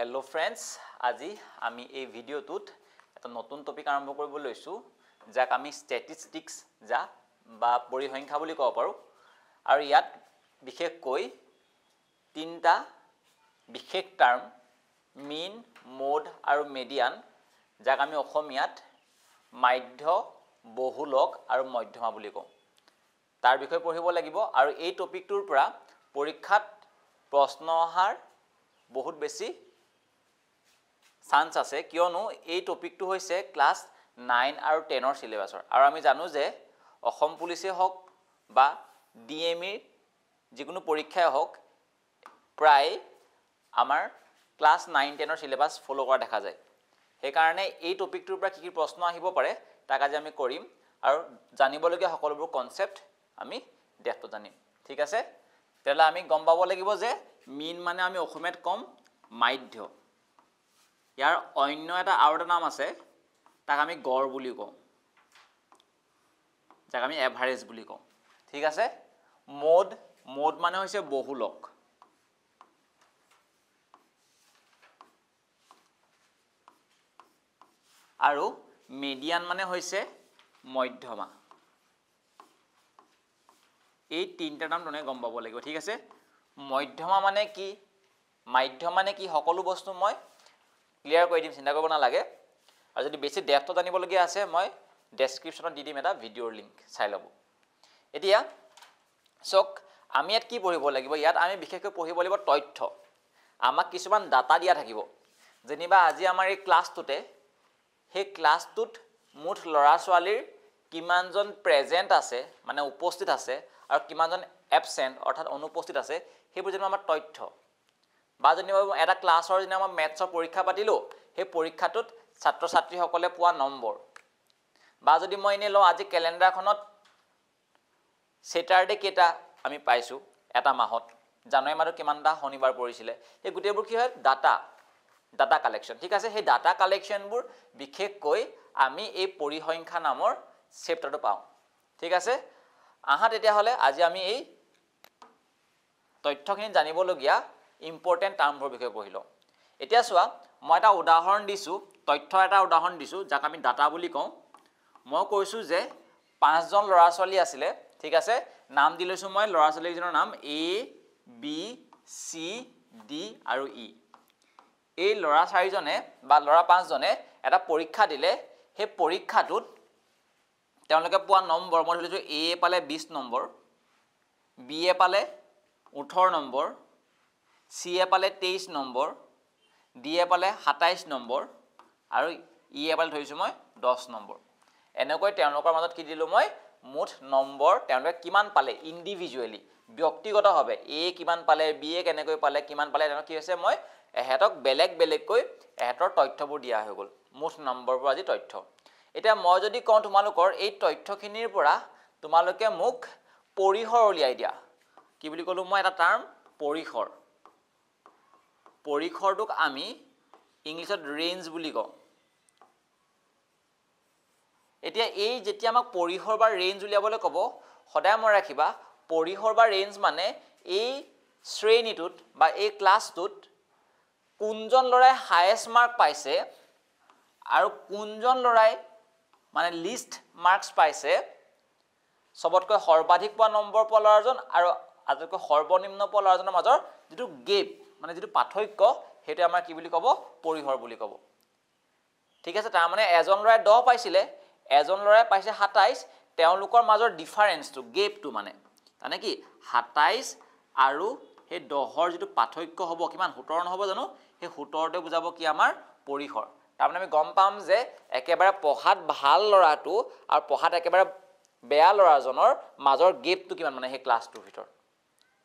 Hello friends, আজি আমি এই ভিডিওটোত এটা নতুন টপিক আৰম্ভ কৰিব লৈছো যাক আমি স্ট্যাটিস্টিক্স যা বা পৰিসংখ্যা বুলি কব পাৰো আৰু ইয়াত বিশেষকৈ তিনটা বিশেষ টাৰ্ম মিন মোড আৰু মিডিয়ান যাক আমি অসমীয়াত মাধ্য বহুলক আৰু মধ্যমা বুলি কওঁ তাৰ বিষয়ে পঢ়িব লাগিব আৰু এই টপিকটোৰ পৰা পৰীক্ষাত প্ৰশ্ন অহাৰ বহুত বেছি চান্স আছে কিয়নো এই টপিকটো হৈছে ক্লাস 9 আৰু 10 ৰ সিলেবাসৰ আৰু আমি জানো যে অসম পুলিচে হওক বা ডিএমই যিকোনো পৰীক্ষাই হওক প্ৰায় আমাৰ ক্লাস 9 10 ৰ সিলেবাস ফলো কৰা দেখা যায় সেই কাৰণে এই টপিকটোৰ পৰা কি প্ৰশ্ন আহিব পাৰে তাক আজি আমি কৰিম আৰু জানিবলগীয়া সকলোবোৰ কনসেপ্ট আমি দেখটো জানিম ঠিক আছে তেলা আমি গম পাব লাগিব যে মিন মানে আমি অসমীয়াত কম মাধ্য ইয়াৰ অন্য এটা আৰু এটা নাম আছে তাক আমি গড় বুলি কওঁ যাক আমি এভাৰেজ বুলি কওঁ ঠিক আছে মোড মোড মানে হৈছে বহুলক আৰু মিডিয়ান মানে হৈছে মধ্যমা এই তিনটা নাম তনে গম পাব লাগিব ঠিক আছে মধ্যমা মানে কি মাধ্য মানে কি সকলো বস্তু মই ক্লিয়াৰ কৰি দিম চিন্তা কৰিব না লাগে আৰু যদি বেছি ডেপথত জানিব লগিয়া আছে মই ডেসক্ৰিপচনত দি দিম এটা ভিডিওৰ লিংক চাই লব এতিয়া সক আমি ইয়াত কি পঢ়িব লাগিব ইয়াত আমি বিশেষকৈ পঢ়িব লাগিব তথ্য আমাক কিছুমান ডাটা দিয়া থাকিব যেনিবা আজি আমাৰ এই ক্লাছটোতে হে ক্লাছটোত মুঠ লৰা ছোৱালীৰ কিমানজন প্ৰেজেন্ট আছে মানে উপস্থিত আছে আৰু কিমানজন এবসেন্ট অৰ্থাৎ অনুপস্থিত আছে হেবোৰ যেন আমাৰ তথ্য বা যেনিবা এটা ক্লাছৰ যেন আমাৰ মেথছৰ পৰীক্ষা পাতিলো হে পৰীক্ষাটোত ছাত্ৰ ছাত্ৰী সকলে পোৱা নম্বৰ বা যদি মই এনে লও আজি ক্যালেন্ডাৰখনত স্যাটাৰডে কেটা আমি পাইছো এটা মাহত জানুৱাৰী মাহত কিমানটা শনিবাৰ পৰিছিলে এই গুটেবোৰ কি হয় ডাটা কালেকশন ঠিক আছে সেই ডাটা কালেকশনবোৰ বিশেষকৈ আমি এই পৰিসংখ্যা নামৰ চেপ্টাৰটো পাওঁ ঠিক আছে আহা তেতিয়া হলে আজি আমি এই তথ্যখিনি জানিবলগিয়া ইম্পৰ্টেন্ট টাৰ্মবোৰ বিষয়ে পঢ়িলো এতিয়া চোৱা মই এটা উদাহৰণ দিছো তথ্য এটা উদাহৰণ দিছো যাক আমি ডাটা বুলি কওঁ মই কৈছো যে 5 জন লৰা ছোৱালী আছিল ঠিক আছে নাম দিলৈছো মই লৰা ছোৱালীজনৰ নাম A B C D আৰু E এই লৰা 4 জনে বা লৰা 5 জনে এটা পৰীক্ষা দিলে হে পৰীক্ষাটোত তেওঁলোকে পোৱা নম্বৰ মই ধৰিছো A পালে 20 নম্বৰ B এ পালে 18 নম্বৰ C এ পালে 23 নম্বৰ D এ পালে 27 নম্বৰ আৰু E এ পালে ধৰিছো মই 10 নম্বৰ এনেকৈ তেওঁলোকৰ মাজত কি দিলো মই মুঠ নম্বৰ তেওঁলোকে কিমান পালে ইন্ডিভিজুৱেলি ব্যক্তিগতভাৱে A কিমান পালে B এ কেনেকৈ পালে কিমান পালে তেনে কি হৈছে মই এহেতক বেলেগ কৈ এহেতৰ তথ্যবোৰ দিয়া হৈ গল মুঠ নম্বৰবোৰ আজি তথ্য এতিয়া মই যদি কওঁ তোমালোকৰ এই তথ্যখিনিৰ পৰা তোমালোকে মুখ পৰিসৰ উলিয়াই দিয়া কি বুলি কলো মই এটা টাৰ্ম পৰিসৰটোক আমি ইংলিছত ৰেঞ্জ বুলি কওঁ এতিয়া এই যেতিয়া আমাক পৰিসৰ বা ৰেঞ্জ উলিয়াবলৈ ক'ব সদায় মন ৰাখিবা পৰিসৰ বা ৰেঞ্জ মানে এই শ্ৰেণীটোত বা এই ক্লাছটোত কোনজন লৰাই হাইয়েস্ট মাৰ্ক পাইছে আৰু কোনজন লৰাই মানে লিষ্ট মাৰ্কস পাইছে সবতকৈ সৰ্বাধিক পোৱা নম্বৰ পোৱা লৰাজন আৰু আটাইতকৈ সৰ্বনিম্ন পোৱা লৰাজনৰ মাজৰ যেটো গেপ মানে যেটো পাৰ্থক্য হেতু আমাৰ কি বুলি ক'ব পৰিসৰ বুলি ক'ব ঠিক আছে তাৰ মানে এজন লৰাই 10 পাইছিলে এজন লৰাই পাইছে 27 তেওঁলোকৰ মাজৰ ডিফাৰেন্সটো গেপটো মানে কি 27 আৰু হে 10ৰ যেটো পাৰ্থক্য হ'ব কিমান 17 নহব জানো হে 17তে বুজাব কি আমাৰ পৰিসৰ তাৰ মানে আমি গম পাম যে একেবাৰে পঢ়াত ভাল লৰাটো আৰু পঢ়াত একেবাৰে বেয়া লৰাজনৰ মাজৰ গেপটো কিমান মানে হে ক্লাছটোৰ ভিতৰ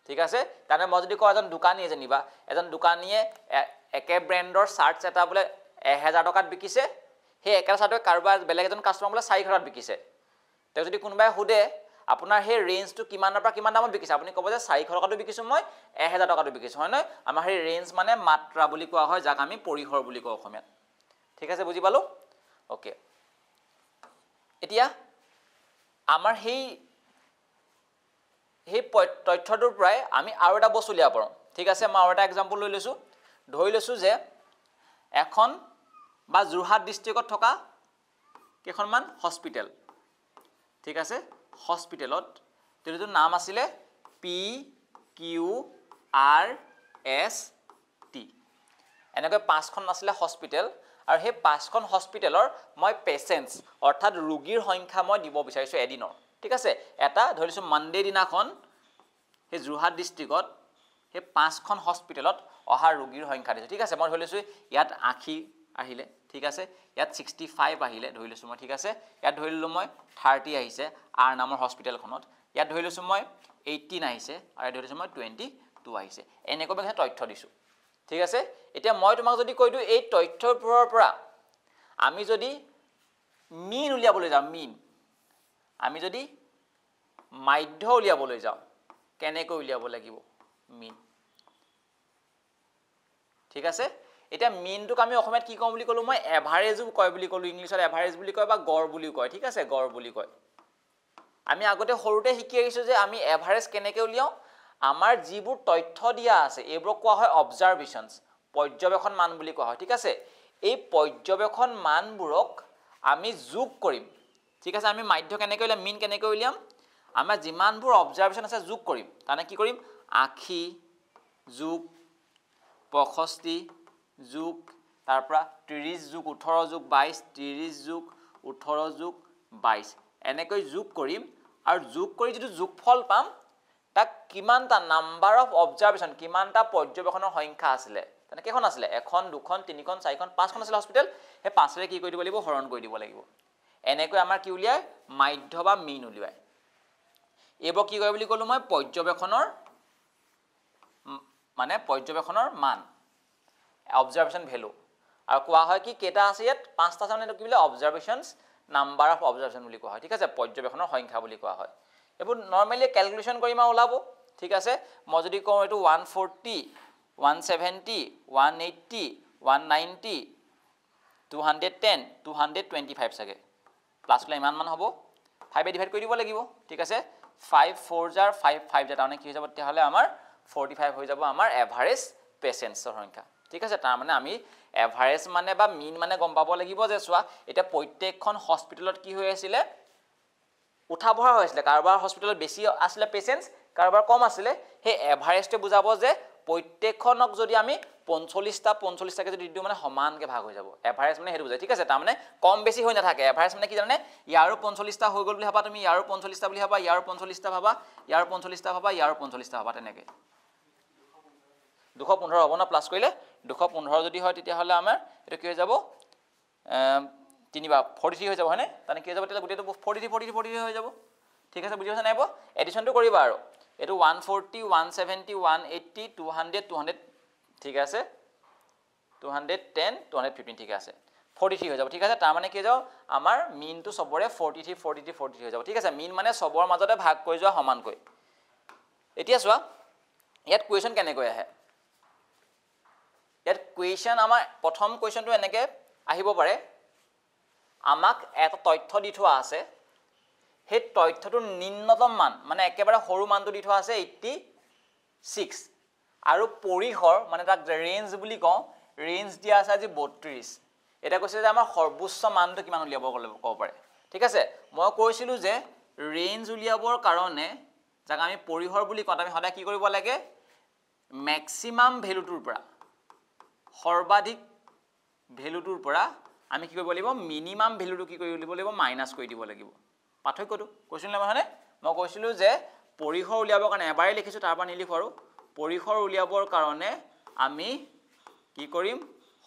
ঠিক আছে তানে মই যদি কওঁ এজন দোকানীয়ে জানিবা এজন দোকানীয়ে একে ব্ৰ্যান্ডৰ শাৰ্টস এটা বলে 1000 টকাত বিকিছে হে একে শাৰ্টটো কাৰোবাৰ বেলেগ এজন কাস্টমাৰ বলে 400 টকাত বিকিছে তে যদি কোনোবাই হুদে আপোনাৰ হে ৰেঞ্জটো কিমানৰ পৰা কিমান দামত বিকিছে আপুনি ক'ব যে 400 টকাটো বিকিছো মই 1000 টকাটো বিকিছো হয় নহয় আমাৰ হে ৰেঞ্জ মানে মাত্ৰা বুলি কোৱা হয় যাক আমি পৰিসৰ বুলি কওঁ অসমীয়াত ঠিক আছে বুজি পালো ওকে এতিয়া আমাৰ হে তথ্যটোৰ পৰাই আমি আৰু এটা বস্তু লিয়া পাৰো ঠিক আছে মই আৰু এটা एग्जांपल লৈ লৈছো ধৰি লৈছো যে এখন বা যোৰহাট ডিষ্ট্ৰিক্টত থকা কেইখনমান হস্পিটেল ঠিক আছে হস্পিটেলত তেওঁলোকৰ নাম আছিলে PQRST এনেকৈ পাঁচখন আছিলে হস্পিটেল আৰু সেই পাঁচখন হস্পিটেলৰ মই পেচেণ্টছ অৰ্থাৎ ৰোগীৰ সংখ্যা মই দিব বিচাৰিছোঁ এদিনৰ ঠিক আছে এটা ধৰিছোঁ মানডে দিনাখন সেই যোৰহাট ডিষ্ট্ৰিক্টত সেই পাঁচখন হস্পিটেলত অহা ৰোগীৰ সংখ্যা দিছোঁ ঠিক আছে মই ধৰি লৈছোঁ ইয়াত 80 আহিলে ঠিক আছে ইয়াত 65 আহিলে ধৰি লৈছোঁ মই ঠিক আছে ইয়াত ধৰি ললোঁ মই 30 আহিছে আৰ নামৰ হস্পিটেলখনত ইয়াত ধৰি লৈছোঁ মই 18 আহিছে আৰু ধৰি লৈছোঁ মই 22 আহিছে এনেকৈ মই তথ্য দিছোঁ ঠিক আছে এতিয়া মই তোমাক যদি কৈ দিওঁ এই তথ্যবোৰৰ পৰা আমি যদি মিন উলিয়াবলৈ যাওঁ মিন আমি যদি মাধ্য উলিয়াবলৈ যাওঁ কেনেকৈ উলিয়াব লাগিব মিন ঠিক আছে এটা মিনটোক আমি অসমত কি কম বুলি কলো মই এভাৰেজও কয় বুলি কলো ইংলিছত এভাৰেজ বুলি কয় বা গড় বুলি কয় ঠিক আছে গড় বুলি কয় আমি আগতে সৰুতে শিকি আহিছো যে আমি এভাৰেজ কেনেকৈ উলিয়াও আমাৰ যিবোৰ তথ্য দিয়া আছে এইবোৰ কোৱা হয় অবজাৰভেশনস পৰ্যবেক্ষণ মান বুলি কোৱা হয় ঠিক আছে এই পৰ্যবেক্ষণ মানবোৰক আমি যোগ কৰিম ঠিক আছে আমি মাধ্য কেনেকৈ উলিয়াম মিন কেনেকৈ উলিয়াম আমাৰ যিমানবোৰ অবজাৰভেশন আছে যোগ কৰিম তানে কি কৰিম 80 যোগ 65 যোগ তাৰ পৰা 30 যোগ 18 যোগ 22 30 যোগ 18 যোগ 22 এনেকৈ যোগ কৰিম আৰু যোগ কৰি যেটো যোগফল পাম তাক কিমানটা নাম্বাৰ অফ অবজাৰভেশন কিমানটা পৰ্যবেক্ষণৰ সংখ্যা আছিল তানে কেখন আছিল এখন দুখন তিনিখন চাৰিখন পাঁচখন আছিল হস্পিটেল হে পাঁচৰে কি কৰি দিব লাগিব হৰণ কৰি দিব লাগিব এনেকৈ আমাৰ কি উলিয়ায় মাধ্য বা মিন উলিয়ায় এব কি কয় বুলি কলো মই পৰ্যবেক্ষণৰ মান observation value আৰু কোৱা হয় কি কেটা আছে ইয়াত পাঁচটা আছে মানে কি বুলি observations number of observation বুলি কোৱা হয় ঠিক আছে পৰ্যবেক্ষণৰ সংখ্যা বুলি কোৱা হয় এবোৰ নৰমালি ক্যালকুলেশন কৰিমা ওলাব ঠিক আছে মই যদি কওঁ এটো 140 170 180 190 210 225 সাগে প্লাস লা ইমান মান হ'ব 5 এ ডিভাইড কৰি দিব লাগিব ঠিক আছে 5 4 জাৰ 5 5 জাৰ মানে কি হৈ যাব তে হলে আমাৰ 45 হৈ যাব আমাৰ এভাৰেজ পেশেন্টছৰ সংখ্যা ঠিক আছে তাৰ মানে আমি এভাৰেজ মানে বা মিন মানে গম পাব লাগিব যে সোৱা এটা প্ৰত্যেকখন হস্পিটেলত কি হৈ আছিল উঠা বহা হৈছিল কাৰবাৰ হস্পিটেলত বেছি আছিল পেশেন্টছ কাৰবাৰ কম আছিল হে এভাৰেজটো বুজাব যে প্ৰত্যেকখনক যদি আমি 45টা কে যদি দিও মানে সমানকে ভাগ হৈ যাব এভাৰেজ মানে হেতু বুজায় ঠিক আছে তাৰ মানে কম বেছি হৈ নাথাকে এভাৰেজ মানে কি জানে ইয়াৰো 45টা হৈ গল বুলি ভাবা তুমি ইয়াৰো 45টা বুলি ভাবা ইয়াৰো 45টা ভাবা ইয়াৰো 45টা ভাবা ইয়াৰো 45টা ভাবা তেনেকে 215 হ'ব না প্লাস কৰিলে 215 যদি হয় তেতিয়া হলে আমাৰ এটো কি হৈ যাব 3 বা 43 হৈ যাব হয়নে তানে কি হৈ যাব তেতিয়া গুটেটো 43 হৈ যাব ঠিক আছে বুজি পাইছা নাইব এডিশনটো কৰিবা আৰু এটো 140 170 180 200 200 ঠিক আছে 210 215 ঠিক আছে 43 হৈ যাব ঠিক আছে তাৰ মানে কি হৈ যাব আমাৰ মিন টু সবৰে 43 হৈ যাব ঠিক আছে মিন মানে সবৰ মাজতে ভাগ কৰি যোৱা সমানকৈ এতিয়া চোৱা ইয়াত কোৱেশ্চন কেনেকৈ আহে ইয়াত কোৱেশ্চন আমাৰ প্ৰথম কোৱেশ্চনটো এনেকে আহিব পাৰে আমাক এটা তথ্য দি থোৱা আছে হে তথ্যটোৰ নিম্নতম মান মানে একেবাৰে সৰু মানটো দি থোৱা আছে 86 আৰু পৰিহৰ মানে তাক ৰেঞ্জ বুলি কওঁ ৰেঞ্জ দিয়া আছে আজি 32 এটা কৈছে যে আমাৰ সৰ্বোচ্চ মানটো কিমান উলিয়াব ক'ব পাৰে ঠিক আছে মই কৈছিলো যে ৰেঞ্জ উলিয়াবৰ কাৰণে যাক আমি পৰিহৰ বুলি কওঁ আমি সদায় কি কৰিব লাগে ম্যাক্সিমাম ভ্যালুটোৰ পৰা সৰ্বাধিক ভ্যালুটোৰ পৰা আমি কি কৰিব লাগিব মিনিমাম ভ্যালুটো কি কৰিব লাগিব মাইনাস কৰি দিব লাগিব পাৰ্থক্যটো কোৱেশ্চন লবা হনে মই কৈছিলো যে পৰিহৰ উলিয়াবৰ কাৰণে এবাৰে লিখিছো তাৰ পৰা নিলিখো আৰু পৰিহৰ উলিয়াবৰ কাৰণে আমি কি কৰিম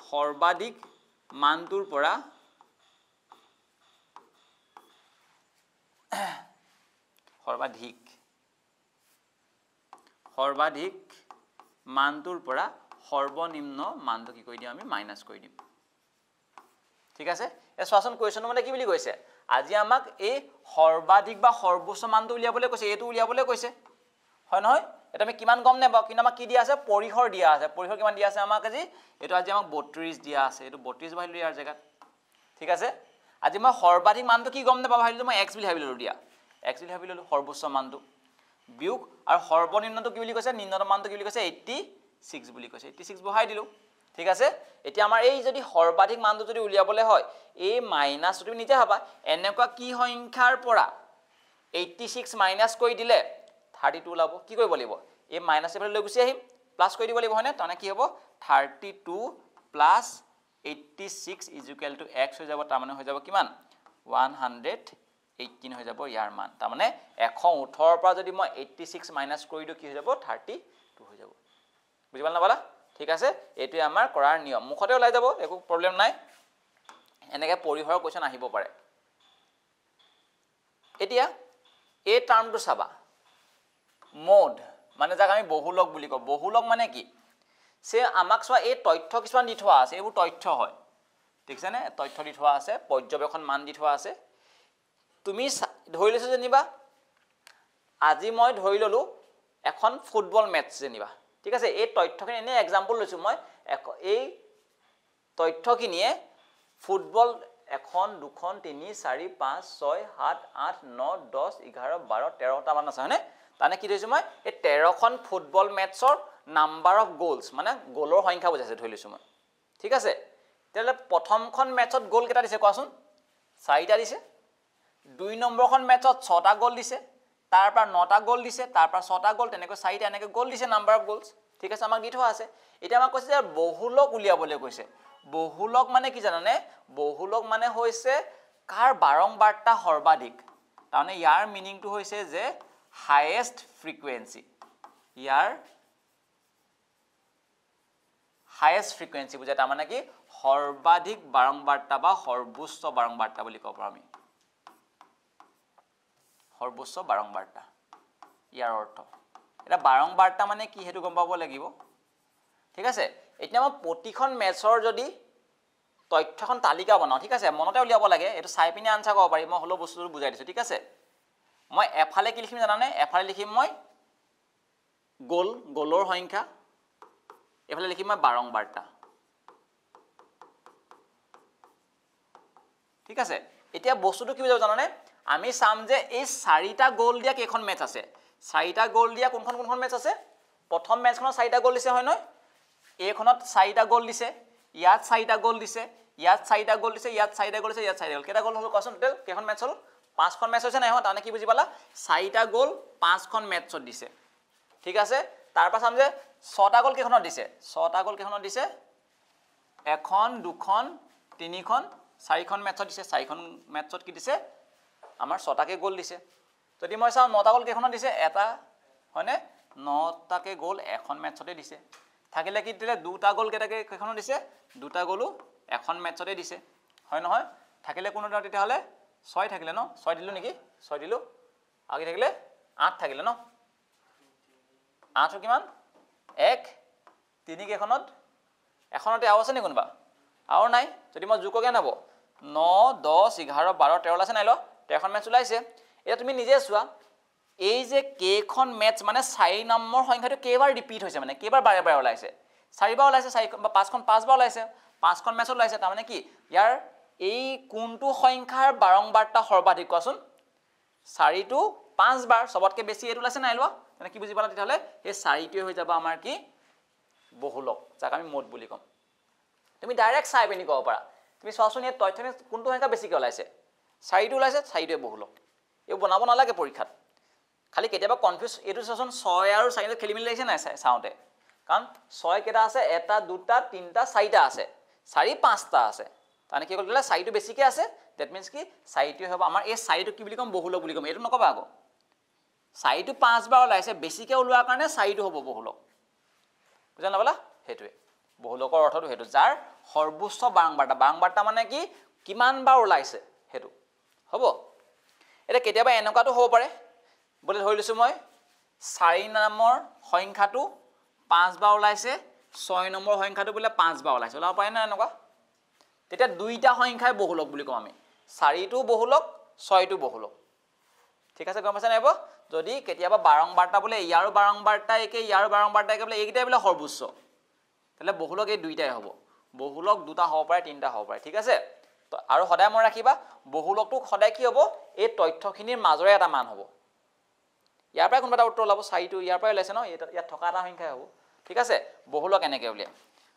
সৰ্বাধিক মানটোৰ পৰা সৰ্বাধিক মানটোৰ পৰা সৰ্বনিম্ন মানটো কি কৰি দিম আমি মাইনাস কৰি দিম ঠিক আছে এ সোৱাচন কোৱেশ্চন মানে কি বুলি কৈছে আজি আমাক এই সৰ্বাধিক বা সৰ্বোচ্চ মানটো উলিয়াবলৈ কৈছে এটো উলিয়াবলৈ কৈছে হয় নহয় এটা আমি কিমান গম নেবা কিনা আমাক কি দিয়া আছে পৰিহৰ দিয়া আছে পৰিহৰ কিমান দিয়া আছে আমাক আজি এটো আজি আমাক 32 দিয়া আছে এটো 32 ভাইলু ইয়াৰ জায়গা ঠিক আছে আজি মই সৰ্বাধিক মানটো কি গম নেবা ভাইলু মই x বুলি ভাবি ললো দিয়া x বুলি ভাবি ললো সৰ্বোচ্চ মানটো বিয়োগ আৰু সৰ্বনিম্নটো কি বুলি কৈছে নিম্নতম মানটো কি বুলি কৈছে 86 বুলি কৈছে 86 বহাই দিলো ঠিক আছে এতিয়া আমাৰ এই যদি সৰ্বাধিক মানটো যদি উলিয়াবলৈ হয় এই মাইনাস তুমি নিজে ভাবা এনেকুৱা কি সংখ্যাৰ পৰা 86 মাইনাস কৰি দিলে 32 ওলাব কি কৰিব লাগিব এই মাইনাস এফালে লৈ গুছি আহিম প্লাস কৰি দিব লাগিব হয়নে তাৰমানে কি হ'ব 32 plus 86 is equal to x হৈ যাব তাৰমানে হৈ যাব কিমান 118 হৈ যাব ইয়াৰ মান তাৰমানে 118 পৰা যদি মই 86 মাইনাস কৰি দিও কি হৈ যাব 32 হৈ যাব বুজি পালা না বালা ঠিক আছে এইটোই আমাৰ কৰাৰ নিয়ম মুখতে ওলাই যাব একো প্ৰবলেম নাই এনেকে পৰিহৰ কোৱেশ্চন আহিব পাৰে এতিয়া এই টাৰ্মটো চাবা মোড মানে যাক আমি বহুলক বুলি কওঁ বহুলক মানে কি সে আমাক চোৱা এই তথ্য কিছুমান দি থোৱা আছে এইবোৰ তথ্য হয় ঠিক আছে নে তথ্য দি থোৱা আছে পৰ্যবেক্ষণ মান দি থোৱা আছে তুমি ধৰি লৈছো যেনিবা আজি মই ধৰি ললো এখন ফুটবল মেচ যেনিবা ঠিক আছে এই তথ্যখিনি এনে एग्जांपल লৈছো মই এই তথ্যখিনিয়ে ফুটবল এখন দুখন 3 4 5 6 7 8 9 10 11 12 13 টা মান আছে হয়নে তানে কি ধৰিছো মই এই 13 খন ফুটবল মেচৰ নাম্বাৰ অফ গোলস মানে গোলৰ সংখ্যা বুজাইছে ধৰি লৈছো মই ঠিক আছে তেলে প্ৰথমখন মেচত গোল কেটা দিছে কোৱাচোন 4টা দিছে 2 নম্বৰখন মেচত 6টা গোল দিছে তাৰ পৰা 9টা গোল দিছে তাৰ পৰা 6টা গোল তেনেকৈ 4টা এনেকৈ গোল দিছে নাম্বাৰ অফ গোলস ঠিক আছে আমাক দি থোৱা আছে এটা আমাক কৈছে যে বহুলক উলিয়াবলৈ কৈছে বহুলক মানে কি জানানে বহুলক মানে হৈছে কাৰ বাৰংবাৰটা সৰ্বাধিক তাৰমানে ইয়াৰ মিনিংটো হৈছে যে হাইয়েষ্ট ফ্ৰিকুৱেন্সি ইয়াৰ হাইয়েষ্ট ফ্ৰিকুৱেন্সি বুজা তাৰমানে কি সৰ্বাধিক বাৰংবাৰটা বা সৰ্বোচ্চ বাৰংবাৰটা বুলি কওঁ আমি সৰ্বোচ্চ বাৰংবাৰটা ইয়াৰ অৰ্থ এটা বাৰংবাৰটা মানে কি হেতু গম পাব লাগিব ঠিক আছে এতিয়া মই প্ৰতিখন মেচৰ যদি তথ্যখন তালিকা বনাও ঠিক আছে মনতে উলিয়াব লাগে এটো চাই পিনে আনসাৰ কৰিব পাৰি মই হলো বস্তুটো বুজাই দিছো ঠিক আছে মই এফালে কি লিখিম জানানে এফালে লিখিম মই গোলৰ সংখ্যা এফালে লিখিম মই বাৰংবাৰটা ঠিক আছে এতিয়া বস্তুটো কি বুজাব জানানে আমি চাম যে এই 4টা গোল দিয়া কেখন মেচ আছে 4টা গোল দিয়া কোনখন মেচ আছে প্ৰথম মেচখনত 4টা গোল দিছে হয় নহয় এইখনত 4টা গোল দিছে ইয়াত 4টা গোল দিছে ইয়াত 4টা গোল দিছে ইয়াত 4টা গোল দিছে ইয়াত 4টা গোল কেটা গোল হল কোৱাচোন টোটেল কেখন মেচ হল 5খন মেচ হৈছে নাই হয় তানে কি বুজি পালা 4টা গোল 5খন মেচত দিছে ঠিক আছে তাৰ পাছ চাম যে 6টা গোল কেখনত দিছে 6টা গোল কেখনত দিছে এখন দুখন তিনিখন 4খন মেচত দিছে 4খন মেচত কি দিছে আমাৰ 6টাকে গোল দিছে যদি মই চাও 9টা গোল কেখনত দিছে এটা হয়নে 9টাকে গোল এখন মেচতে দিছে থাকিলে কি দিলে 2টা গোল কেটাকে কেখনত দিছে 2টা গোলো এখন মেচতে দিছে হয় নহয় থাকিলে কোনটা তেতিয়া হলে 6 থাকিলে ন 6 দিলু নেকি 6 দিলু আগে থাকিলে 8 থাকিলে ন 8 কিমান 1 3 কেখনত এখনতে আও আছে নি কোনবা আও নাই যদি মই জুককে নাব 9 10 11 12 13 আছে নাই ল 13খন মেচ ওলাইছে এটা তুমি নিজে চোৱা এই যে কেখন মেচ মানে 4 নম্বৰ সংখ্যাটো কেবাৰ ৰিপিট হৈছে মানে কেবাৰ বাৰে বাৰে ওলাইছে 4 বাৰ ওলাইছে 4 বা 5খন 5 বাৰ ওলাইছে 5খন মেচ ওলাইছে তাৰ মানে কি ইয়াৰ এই কোনটো সংখ্যাৰ বাৰংবাৰটা সৰ্বাধিক কোৱাচোন 4 টু 5 বাৰ সবতকে বেছি এটো ওলাইছে নাই লোৱা মানে কি বুজি পালা তেতিয়া হলে এই 4টোৱে হৈ যাব আমাৰ কি বহুলক যাক আমি মোড বুলি কম তুমি ডাইৰেক্ট চাই পিনি ক'ব পাৰা তুমি চোৱাচোন এই তথ্যনে কোনটো সংখ্যা বেছিকৈ ওলাইছে 4টো ওলাইছে 4টোৱে বহুলক এই বনাব নালাগে পৰীক্ষাত খালি কেতিয়াবা কনফিউজ এটো চোৱাচোন 6 আৰু 4 খেলি মেলি লাগিছে নাই চাওঁতে কাৰণ 6 কেটা আছে এটা দুটা তিনটা 4টা আছে 4 5টা আছে তানে কি কৰিলে 4টো বেছিকৈ আছে দ্যাট মিন্স কি 4টো হ'ব আমাৰ এই 4টো কি বুলি কম বহুলক বুলি কম এটো নকবা আগো 4টো 5 বাৰ ওলাইছে বেছিকৈ ওলোৱাৰ কাৰণে 4টো হ'ব বহুলক বুজা নাপালা হেতুৱে বহুলকৰ অৰ্থটো হেতু যাৰ সৰ্বোচ্চ বাৰংবাৰটা মানে কি কিমান বাৰ ওলাইছে হেতু হ'ব এটা কেতিয়াবা এনেকুৱাটো হ'ব পাৰে বলে ধৰি লৈছো মই 4 নম্বৰ সংখ্যাটো 5 বাৰ ওলাইছে 6 নম্বৰ সংখ্যাটো বলে 5 বাৰ ওলাইছে ওলাব পাৰে না এনেকুৱা তেতিয়া দুইটা সংখ্যাই বহুলক বুলি কম আমি 4টো বহুলক 6টো বহুলক ঠিক আছে গম পাইছা নাই যদি কেতিয়াবা বাৰংবাৰটা বলে ইয়াৰো বাৰংবাৰটা একে ইয়াৰো বাৰংবাৰটা একে বলে এইকেইটাই বলে সৰ্বোচ্চ তাহলে বহুলক এই দুইটাই হ'ব বহুলক দুটা হ'ব পাৰে তিনটা হ'ব পাৰে ঠিক আছে আৰু সদায় মন ৰাখিবা বহুলকটো সদায় কি হ'ব এই তথ্যখিনিৰ মাজৰে এটা মান হ'ব ইয়াৰ পৰা কোনবা উত্তৰ ওলাব 4টো ইয়াৰ পৰা ওলাইছে ন ইয়াত থকা এটা সংখ্যা হ'ব ঠিক আছে বহুলক এনেকৈ উলিয়াই